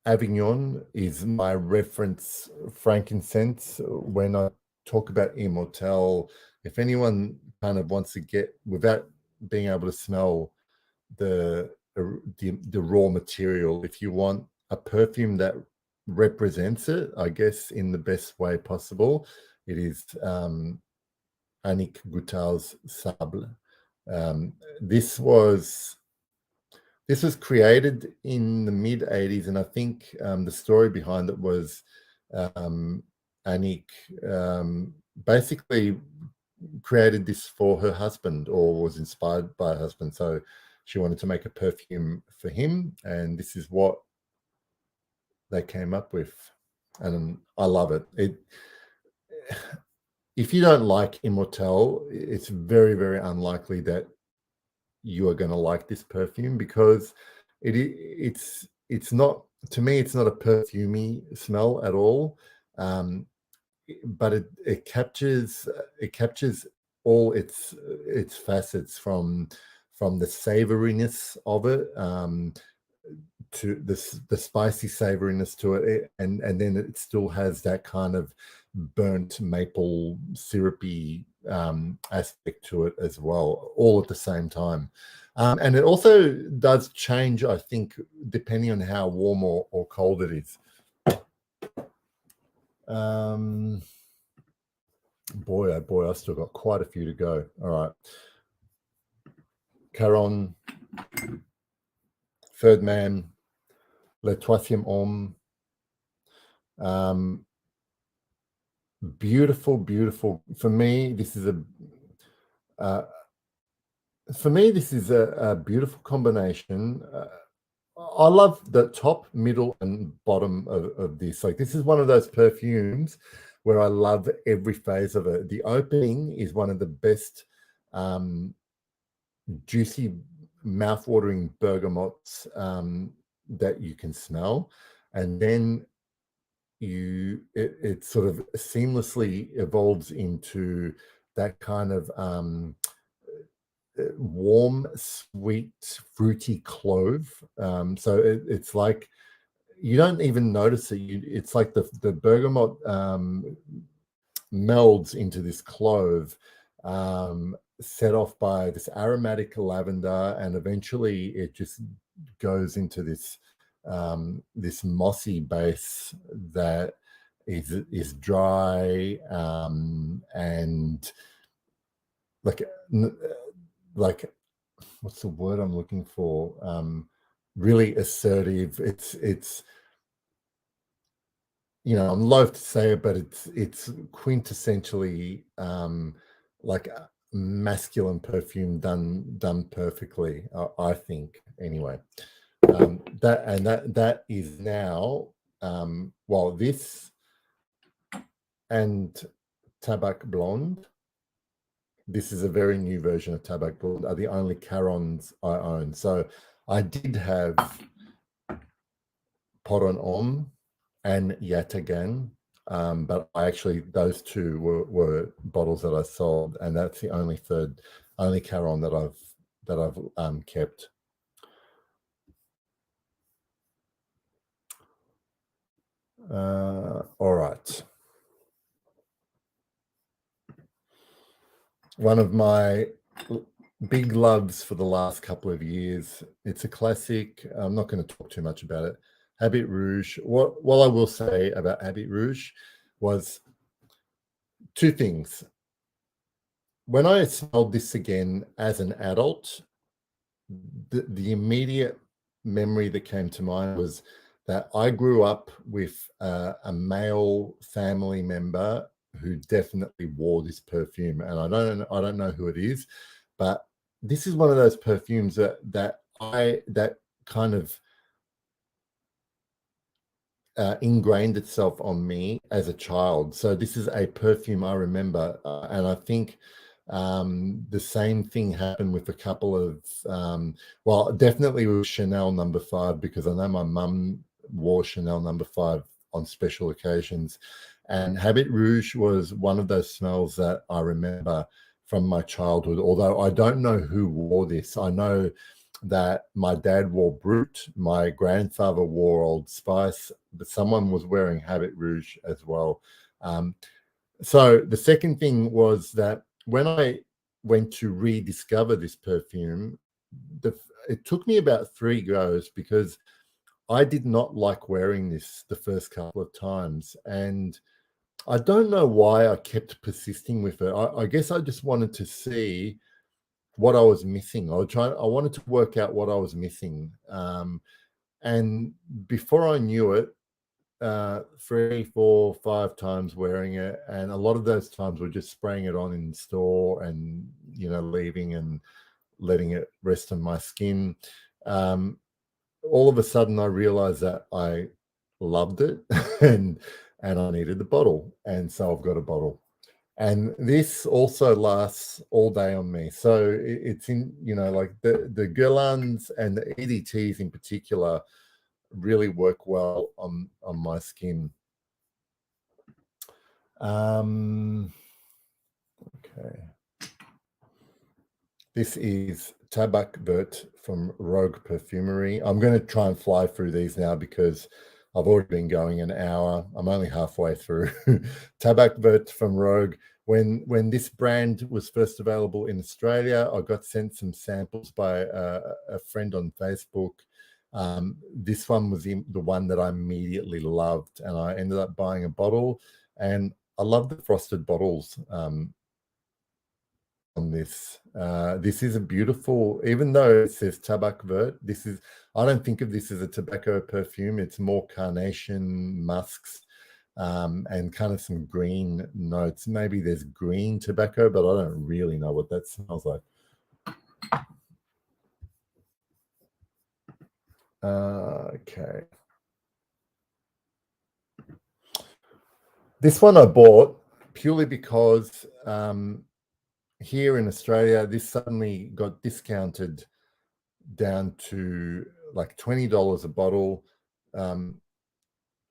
Avignon is my reference frankincense. When I talk about Immortelle, if anyone kind of wants to get, without being able to smell the raw material, if you want a perfume that represents it, I guess, in the best way possible, it is Annick Goutal's Sables. This was created in the mid-'80s, and I think the story behind it was Annick basically created this for her husband, or was inspired by her husband. So she wanted to make a perfume for him, and this is what they came up with, and I love it. If you don't like Immortelle, it's very, very unlikely that you are going to like this perfume, because it's not, to me, it's not a perfumey smell at all, but it captures all its facets, from the savoriness of it, to the spicy savoriness to it, and then it still has that kind of burnt maple syrupy aspect to it as well, all at the same time. And it also does change, I think, depending on how warm or cold it is. Boy, oh boy, I've still got quite a few to go. All right. Caron, Third Man, Le Troisième Homme. Beautiful, beautiful. For me, this is a beautiful combination. I love the top, middle, and bottom of this. Like, this is one of those perfumes where I love every phase of it. The opening is one of the best juicy, mouth-watering bergamots that you can smell, and then it sort of seamlessly evolves into that kind of warm, sweet, fruity clove. So it's like, you don't even notice it. It's like the bergamot melds into this clove, set off by this aromatic lavender, and eventually it just goes into this this mossy base that is dry, and like what's the word I'm looking for? Really assertive. It's I'm loath to say it, but it's quintessentially like a masculine perfume done perfectly, I think. Anyway, that is now, well, this and Tabac Blonde. This is a very new version of Tabac Blonde, are the only Carons I own. So I did have Pot en Homme and Yatagan, but those two were bottles that I sold, and that's the only Caron that I've kept. All right. One of my big loves for the last couple of years. It's a classic. I'm not going to talk too much about it. Habit Rouge. What I will say about Habit Rouge was two things. When I smelled this again as an adult, the immediate memory that came to mind was that I grew up with a male family member who definitely wore this perfume, and I don't know who it is, but this is one of those perfumes that kind of ingrained itself on me as a child. So this is a perfume I remember, and I think the same thing happened with a couple of well, definitely with Chanel No. 5, because I know my mum wore Chanel No. 5 on special occasions. And Habit Rouge was one of those smells that I remember from my childhood, although I don't know who wore this. I know that my dad wore Brut, my grandfather wore Old Spice, but someone was wearing Habit Rouge as well. So the second thing was that when I went to rediscover this perfume, it took me about 3 goes, because I did not like wearing this the first couple of times. And I don't know why I kept persisting with it. I guess I just wanted to see what I was missing. I wanted to work out what I was missing. And before I knew it, 3, 4, 5 times wearing it, and a lot of those times were just spraying it on in store and leaving and letting it rest on my skin. All of a sudden I realized that I loved it and I needed the bottle, and so I've got a bottle. And this also lasts all day on me. So it's in, like the Guerlains and the EDTs in particular really work well on my skin. Okay. This is Tabak Vert from Rogue Perfumery. I'm going to try and fly through these now because I've already been going an hour. I'm only halfway through. Tabak Vert from Rogue. When this brand was first available in Australia, I got sent some samples by a friend on Facebook. This one was the one that I immediately loved, and I ended up buying a bottle. And I love the frosted bottles on this. This is a beautiful, even though it says Tabak Vert, I don't think of this as a tobacco perfume. It's more carnation, musks, and kind of some green notes. Maybe there's green tobacco, but I don't really know what that smells like. Okay. This one I bought purely because here in Australia, this suddenly got discounted down to like $20 a bottle.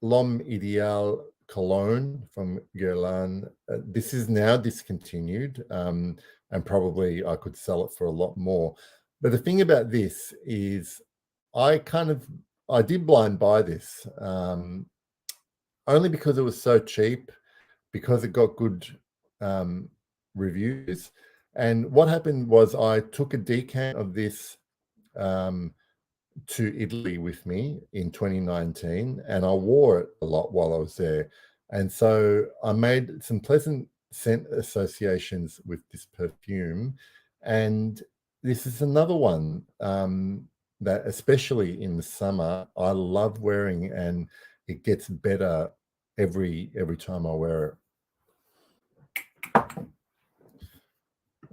L'Homme Ideal Cologne from Guerlain. This is now discontinued, and probably I could sell it for a lot more. But the thing about this is I did blind buy this only because it was so cheap, because it got good reviews. And what happened was I took a decant of this to Italy with me in 2019, and I wore it a lot while I was there. And so I made some pleasant scent associations with this perfume. And this is another one that, especially in the summer, I love wearing, and it gets better every time I wear it.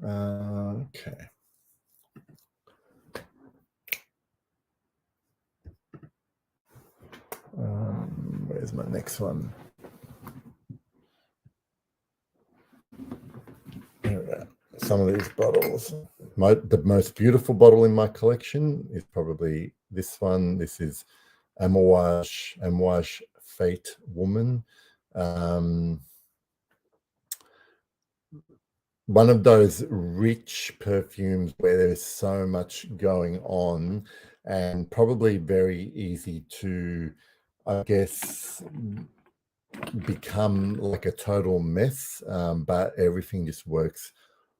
Okay. Where's my next one? Some of these bottles. The most beautiful bottle in my collection is probably this one. This is Amouage Fate Woman. One of those rich perfumes where there's so much going on, and probably very easy to, I guess, become like a total mess, but everything just works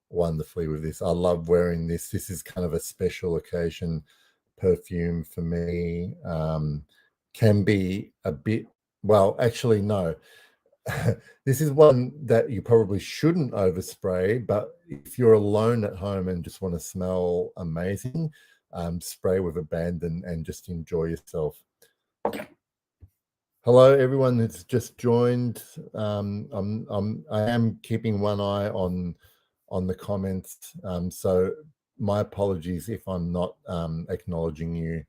wonderfully with this. I love wearing this. This is kind of a special occasion perfume for me. Can be a bit, well, actually, no. This is one that you probably shouldn't overspray, but if you're alone at home and just want to smell amazing, spray with abandon and just enjoy yourself. Hello, everyone who's just joined. I am keeping one eye on the comments, so my apologies if I'm not acknowledging you.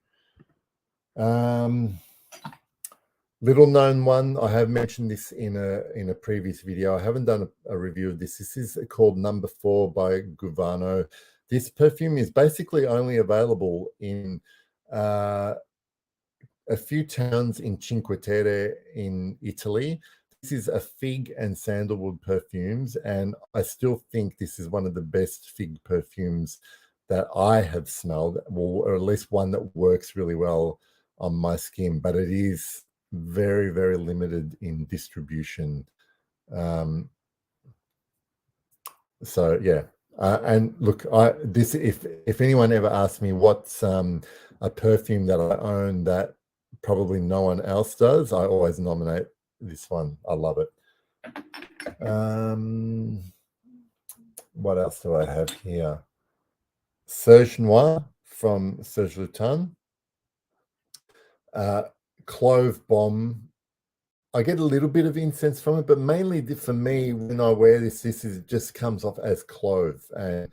Little known one, I have mentioned this in a previous video. I haven't done a review of this. This is called Number 4 by Jovan. This perfume is basically only available in a few towns in Cinque Terre in Italy. This is a fig and sandalwood perfumes, and I still think this is one of the best fig perfumes that I have smelled, or at least one that works really well on my skin, but it is very, very limited in distribution. So yeah, and look, if anyone ever asks me what's a perfume that I own that probably no one else does, I always nominate this one. I love it. What else do I have here? Serge Noir from Sultan. Clove Bomb. I get a little bit of incense from it, but mainly for me, when I wear this just comes off as clove, and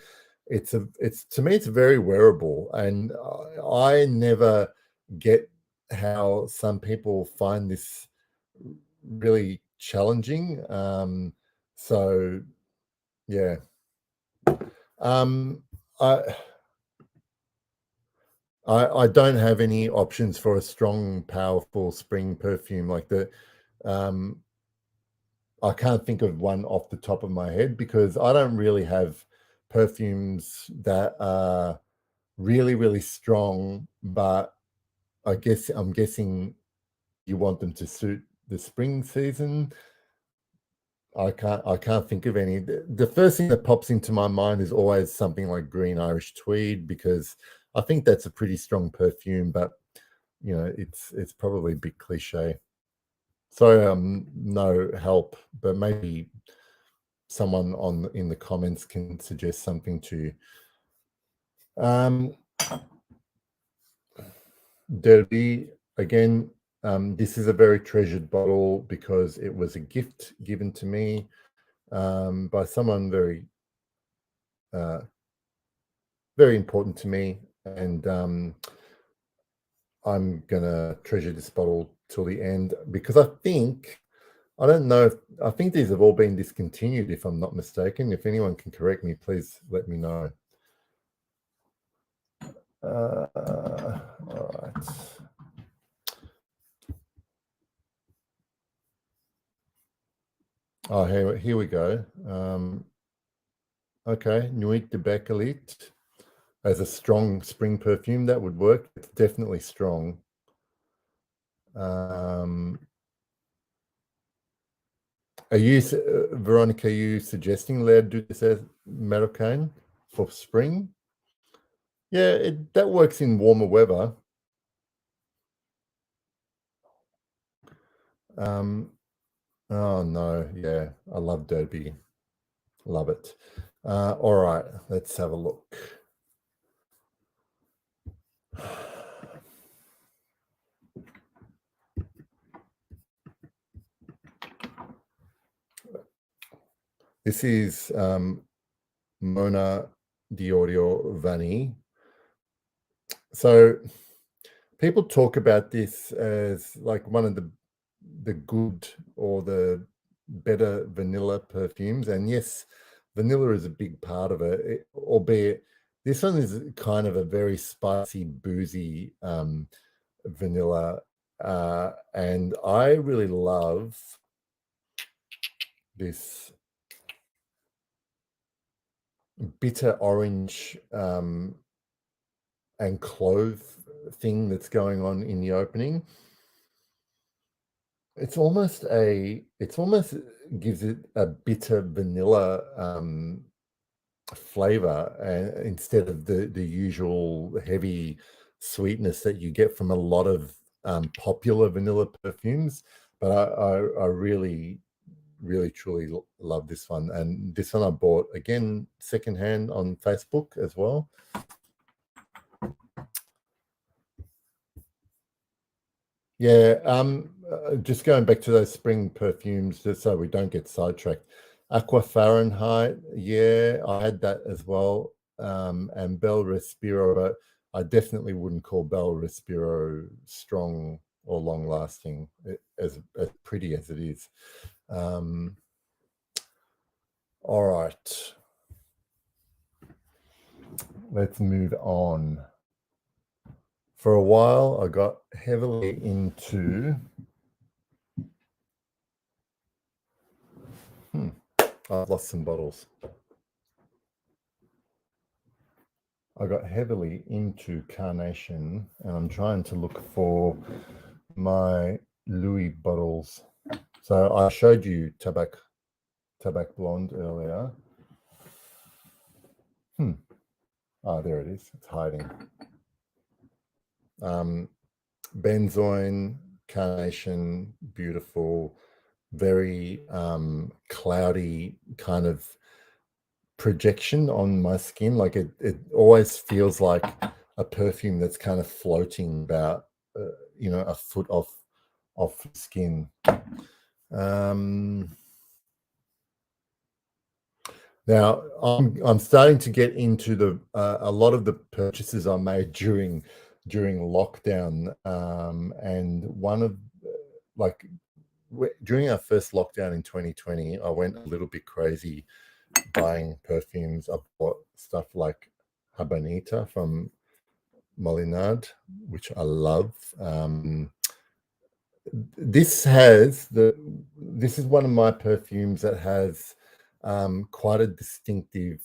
to me it's very wearable, and I never get how some people find this really challenging. So Yeah. I I don't have any options for a strong, powerful spring perfume like the. Um, I can't think of one off the top of my head because I don't really have perfumes that are really, really strong, but I guess I'm guessing you want them to suit the spring season. I can't think of any. The first thing that pops into my mind is always something like Green Irish Tweed because I think that's a pretty strong perfume, but it's probably a bit cliche. So no help, but maybe someone in the comments can suggest something to you. Derby, again, this is a very treasured bottle because it was a gift given to me by someone very, very important to me, and I'm gonna treasure this bottle till the end because I don't know I think these have all been discontinued if I'm not mistaken. If anyone can correct me, please let me know. All right. Oh, here we go. Okay, Nuit de Bakelite as a strong spring perfume, that would work. It's definitely strong. Veronica, are you suggesting Laird do this as Marocaine for spring? Yeah, that works in warmer weather. Oh no, yeah, I love Derby. Love it. All right, let's have a look. This is Mona Diorio Vanni. So people talk about this as like one of the good or the better vanilla perfumes, and yes, vanilla is a big part of it, albeit this one is kind of a very spicy, boozy vanilla, and I really love this bitter orange and clove thing that's going on in the opening. It's almost gives it a bitter vanilla flavor instead of the usual heavy sweetness that you get from a lot of popular vanilla perfumes. But I really, really, truly love this one, and this one I bought again secondhand on Facebook as well. Yeah, just going back to those spring perfumes, just so we don't get sidetracked. Aqua Fahrenheit, yeah, I had that as well. And Bel Respiro, but I definitely wouldn't call Bel Respiro strong or long lasting, as pretty as it is. All right, let's move on. For a while, I got heavily into I've lost some bottles. I got heavily into Carnation, and I'm trying to look for my Louis bottles. So I showed you Tabac Blonde earlier. Oh, there it is. It's hiding. Benzoin, Carnation, beautiful, very cloudy kind of projection on my skin. Like it always feels like a perfume that's kind of floating about a foot off skin. Now I'm starting to get into a lot of the purchases I made during lockdown, and one of during our first lockdown in 2020, I went a little bit crazy buying perfumes. I bought stuff like Habanita from Molinard, which I love. This is one of my perfumes that has quite a distinctive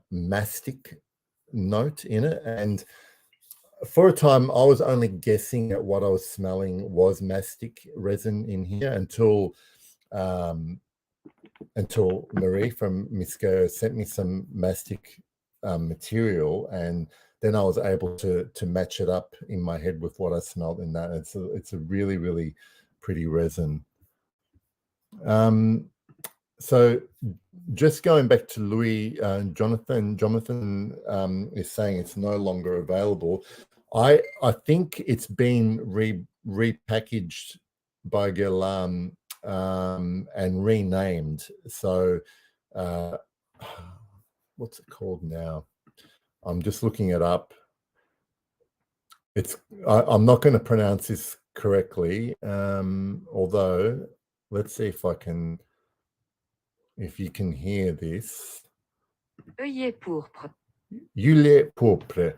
mastic note in it, and for a time I was only guessing at what I was smelling was mastic resin in here until Marie from Misko sent me some mastic material, and then I was able to match it up in my head with what I smelled in that. It's a really, really pretty resin. So just going back to Louis, Jonathan is saying it's no longer available. I think it's been repackaged by Guerlain and renamed. So what's it called now? I'm just looking it up. I'm not going to pronounce this correctly, although let's see if you can hear this. Œillet pourpre. Œillet pourpre,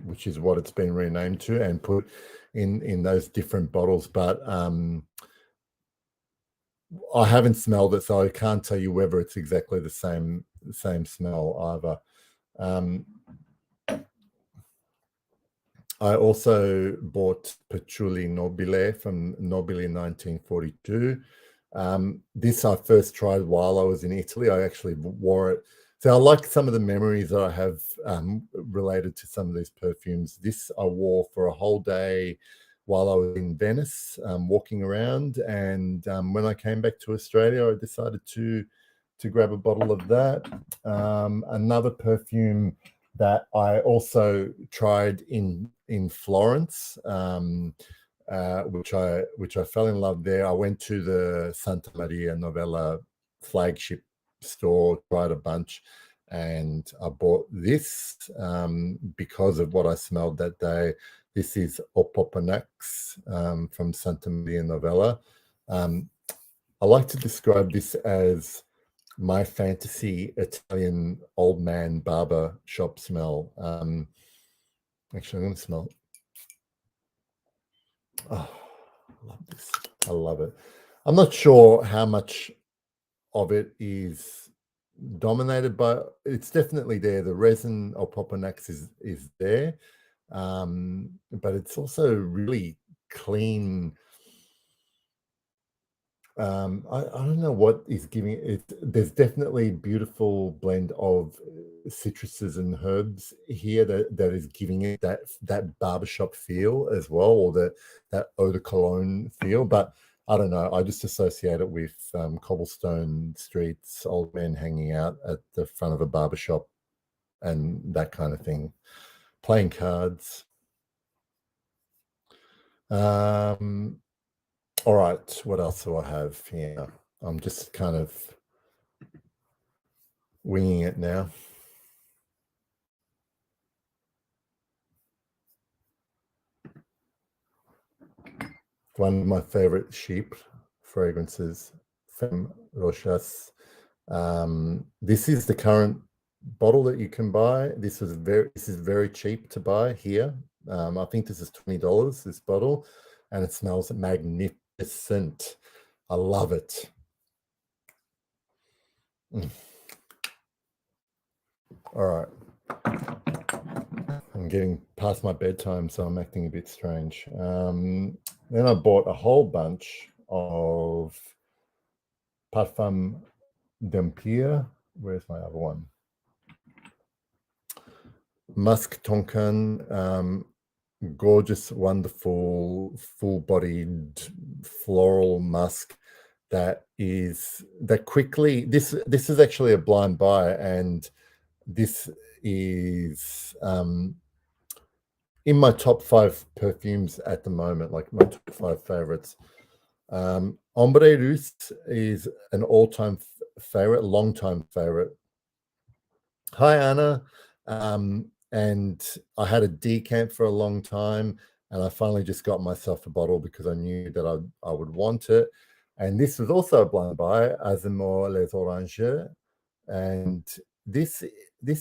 which is what it's been renamed to and put in those different bottles. But I haven't smelled it, so I can't tell you whether it's exactly the same smell either. I also bought Patchouli Nobile from Nobile 1942. This I first tried while I was in Italy. I actually wore it. So I like some of the memories that I have related to some of these perfumes. This I wore for a whole day while I was in Venice, walking around. And when I came back to Australia, I decided to grab a bottle of that. Another perfume that I also tried in Florence, which I fell in love there. I went to the Santa Maria Novella flagship store, tried a bunch, and I bought this because of what I smelled that day. This is Opopanax from Santa Maria Novella. I like to describe this as my fantasy Italian old man barber shop smell. Actually, I'm going to smell it. Oh, I love this. I love it. I'm not sure how much of it is dominated by, it's definitely there. The resin or Popanax is there, but it's also really clean. I don't know what is giving it. There's definitely a beautiful blend of citruses and herbs here that is giving it that barbershop feel as well, or that eau de cologne feel. But I don't know. I just associate it with cobblestone streets, old men hanging out at the front of a barbershop, and that kind of thing, playing cards. All right, what else do I have here? I'm just kind of winging it now. One of my favorite sheep fragrances, Femme Rochas. This is the current bottle that you can buy. This is very cheap to buy here. I think this is $20, this bottle, and it smells magnificent. I love it. All right. I'm getting past my bedtime, so I'm acting a bit strange. Then I bought a whole bunch of Parfum d'Empire. Where's my other one? Musk Tonkan, gorgeous, wonderful, full-bodied floral musk that quickly. This is actually a blind buy, and this is in my top 5 perfumes at the moment, like my top 5 favorites. Ambre Russe is an all-time favorite, long-time favorite. Hi, Anna. And I had a decant for a long time, and I finally just got myself a bottle because I knew that I would want it. And this was also a blind buy, Azimor les Oranges. And this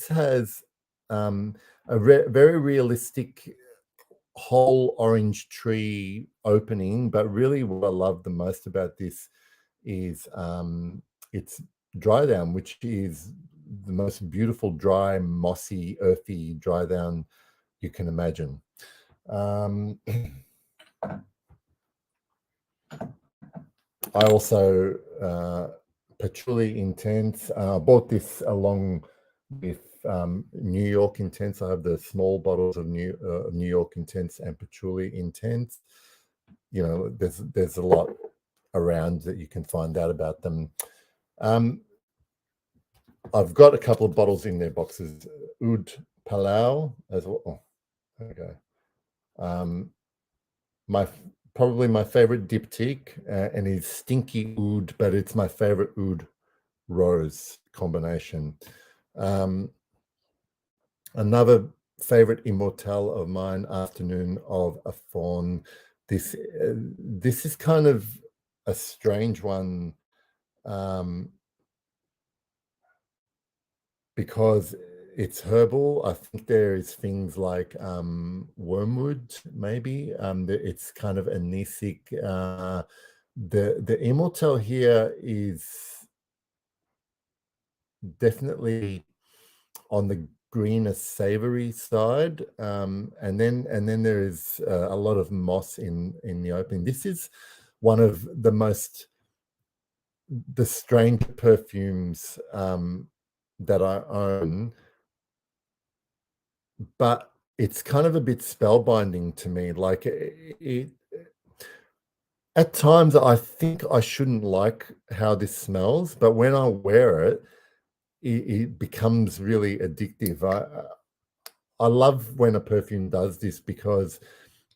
has a very realistic whole orange tree opening, but really what I love the most about this is its dry down, which is the most beautiful, dry, mossy, earthy dry down you can imagine. I also Patchouli Intense. I bought this along with New York Intense. I have the small bottles of New York Intense and Patchouli Intense. You know, there's a lot around that you can find out about them. I've got a couple of bottles in their boxes. Oud Palau as well. Oh, there we go. Probably my favorite diptyque, and is Stinky Oud, but it's my favorite Oud Rose combination. Another favorite Immortelle of mine, Afternoon of a Fawn. This is kind of a strange one, because it's herbal. I think there is things like wormwood, maybe. It's kind of anisic. The Immortelle here is definitely on the greener savory side, and then there is a lot of moss in the opening. This is one of the strange perfumes that I own, but it's kind of a bit spellbinding to me. Like at times I think I shouldn't like how this smells, but when I wear it, it becomes really addictive. I love when a perfume does this, because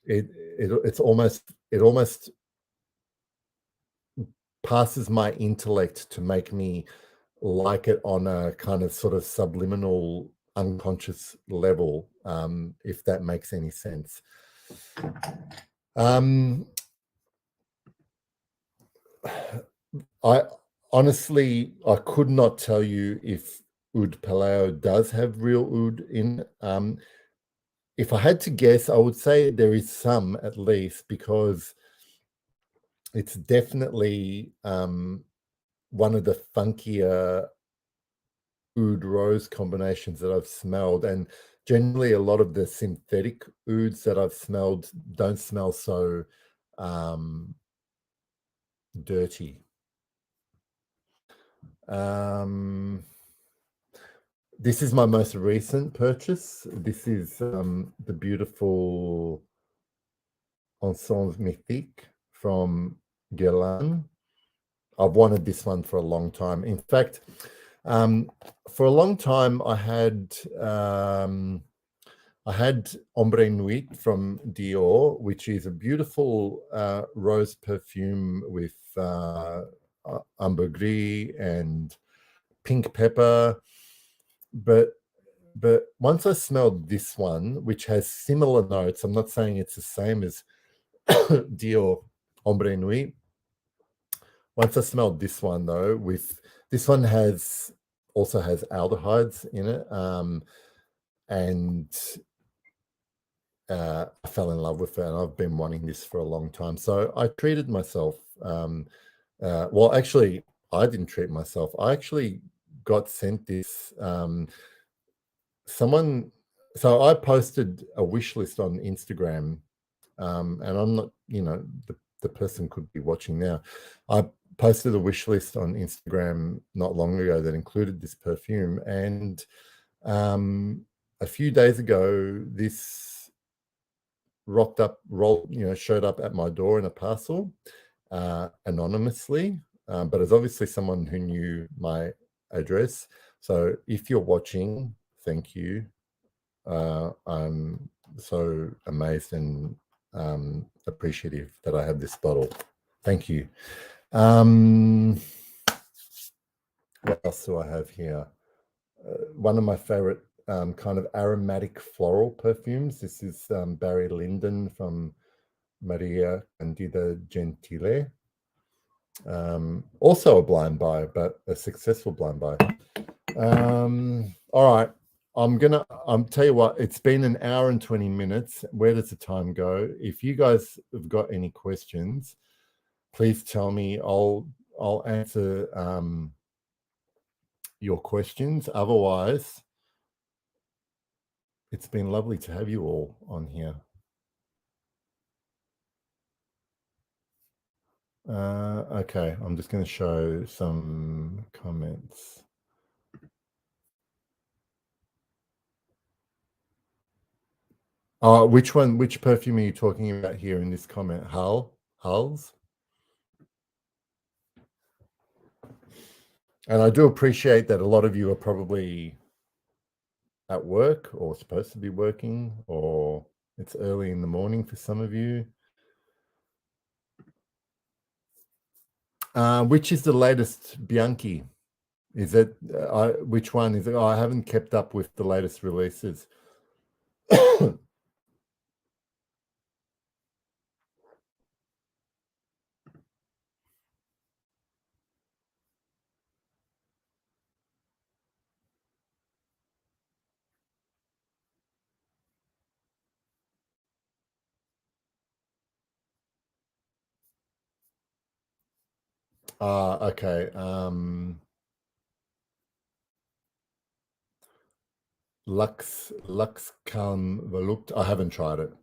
it almost passes my intellect to make me like it on a kind of sort of subliminal, unconscious level, if that makes any sense. I honestly could not tell you if Oud Palau does have real oud in it. If I had to guess, I would say there is some, at least, because it's definitely one of the funkier oud rose combinations that I've smelled, and generally a lot of the synthetic ouds that I've smelled don't smell so dirty. This is my most recent purchase. This is the beautiful Ensemble Mythique from Guerlain. I've wanted this one for a long time. In fact, for a long time I had Ombre Nuit from Dior, which is a beautiful rose perfume with ambergris and pink pepper. But once I smelled this one, which has similar notes, I'm not saying it's the same as Dior Ombre Nuit. Once I smelled this one, though, this one also has aldehydes in it, and I fell in love with it, and I've been wanting this for a long time. So I treated myself. Well, actually, I didn't treat myself. I actually got sent this. So I posted a wish list on Instagram, and I'm not, the person could be watching now. I posted a wish list on Instagram not long ago that included this perfume, and a few days ago, this showed up at my door in a parcel, anonymously, but it's obviously someone who knew my address. So if you're watching, thank you. I'm so amazed and appreciative that I have this bottle. Thank you. What else do I have here? One of my favorite kind of aromatic floral perfumes. This is Barry Lyndon from Maria Candida Gentile. Also a blind buy, but a successful blind buy. All right. I'm tell you what, it's been an hour and 20 minutes. Where does the time go? If you guys have got any questions, please tell me. I'll answer your questions. Otherwise, it's been lovely to have you all on here. Okay, I'm just going to show some comments. Which one? Which perfume are you talking about here in this comment? Hulls? And I do appreciate that a lot of you are probably at work or supposed to be working, or it's early in the morning for some of you. Which is the latest Bianchi? Is it which one is it? Oh, I haven't kept up with the latest releases. Okay. Lux Calm Velupt. I haven't tried it.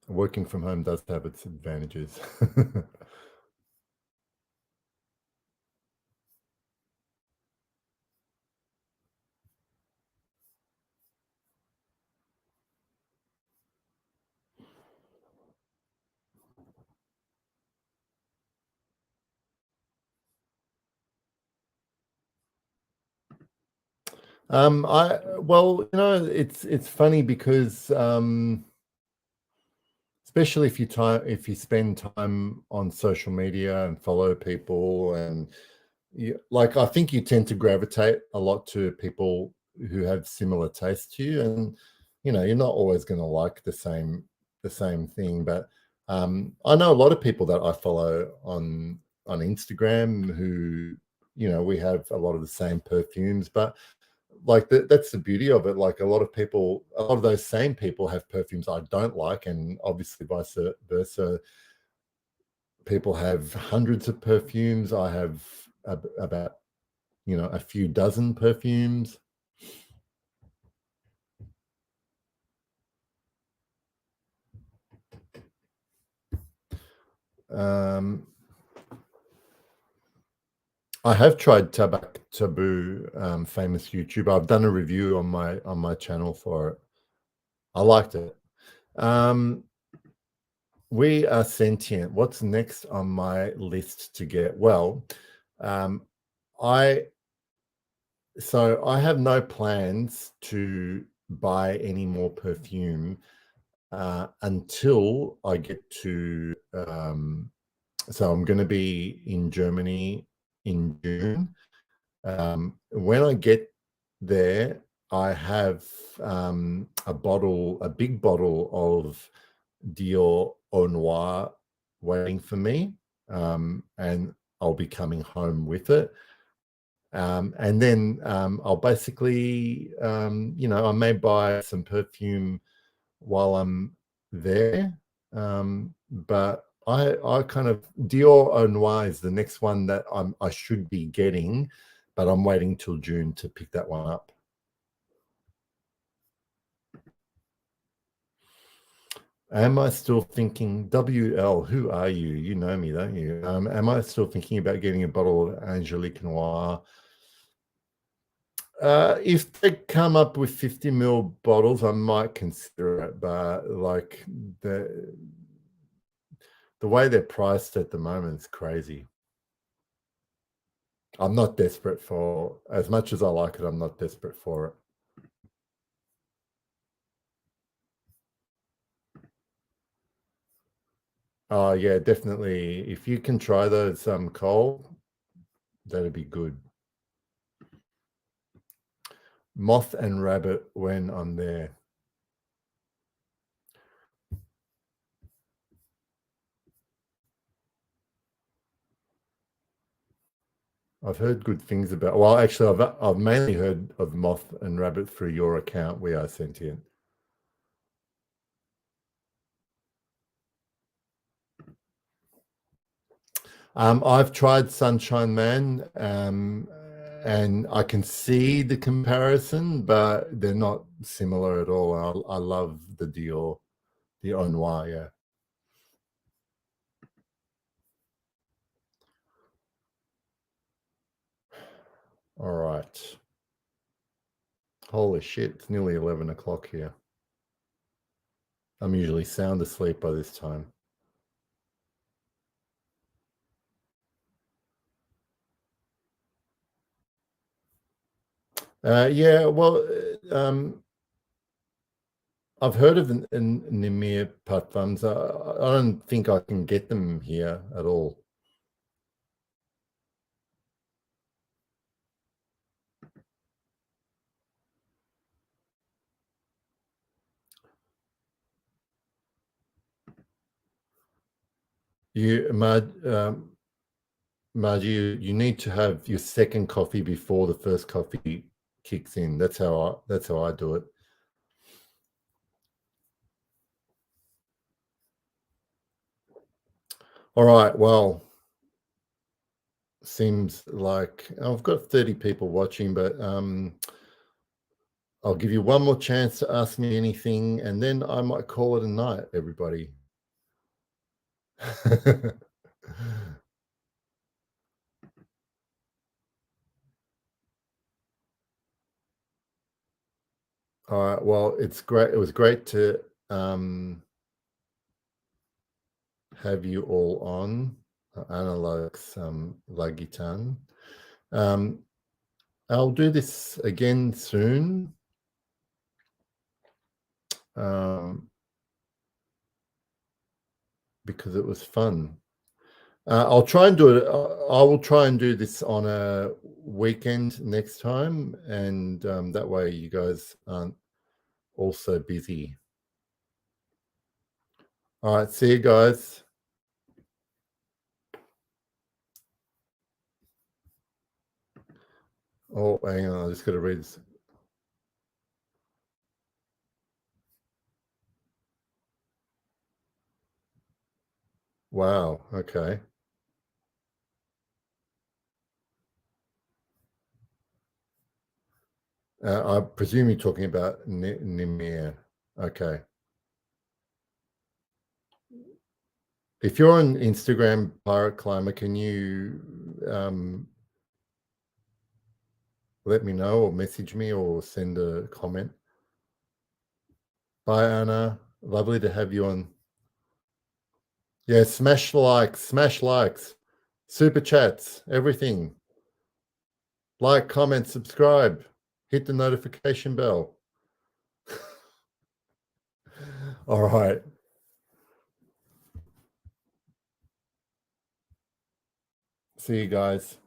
Working from home does have its advantages. Well, it's funny because especially if you spend time on social media and follow people, and like, I think you tend to gravitate a lot to people who have similar tastes to you, and you're not always going to like the same thing. But I know a lot of people that I follow on Instagram who, we have a lot of the same perfumes, but like that's the beauty of it. Like a lot of those same people have perfumes I don't like, and obviously vice versa. People have hundreds of perfumes. I have about a few dozen perfumes. I have tried Tabak Taboo, famous YouTuber. I've done a review on my channel for it. I liked it. We are sentient. What's next on my list to get? Well, I have no plans to buy any more perfume until I get to. So I'm going to be in Germany in June. When I get there, I have a big bottle of Dior Au Noir waiting for me, and I'll be coming home with it. And then I'll basically, I may buy some perfume while I'm there. But I kind of, Dior Au Noir is the next one that I should be getting, but I'm waiting till June to pick that one up. Am I still thinking, WL, who are you? You know me, don't you? Am I still thinking about getting a bottle of Angelique Noir? If they come up with 50 ml bottles, I might consider it, but like the way they're priced at the moment is crazy. I'm not desperate for, as much as I like it, I'm not desperate for it. Oh yeah, definitely. If you can try those Cole, that'd be good. Moth and rabbit when I'm there. I've heard good things about. Well, actually, I've mainly heard of Moth and Rabbit through your account. We Are Sentient. I've tried Sunshine Man, and I can see the comparison, but they're not similar at all. I love the Dior, the Noir, yeah. All right. Holy shit, it's nearly 11 o'clock here. I'm usually sound asleep by this time. Yeah, well, I've heard of the Nimir Parfums. I don't think I can get them here at all. Margie, you need to have your second coffee before the first coffee kicks in. That's how I do it. All right. Well, seems like I've got 30 people watching, but I'll give you one more chance to ask me anything, and then I might call it a night, everybody. All right. Well, it's great. It was great to have you all on. Analogs Lagitan. I'll do this again soon. Because it was fun. I'll try and do it. I will try and do this on a weekend next time, and that way you guys aren't also busy. All right, see you guys. Oh, hang on, I just got to read this. Wow, okay. I presume you're talking about Nimir. Okay. If you're on Instagram, Pirate Climber, can you let me know or message me or send a comment? Bye, Anna. Lovely to have you on. Yeah, smash likes, super chats, everything. Like, comment, subscribe, hit the notification bell. All right. See you guys.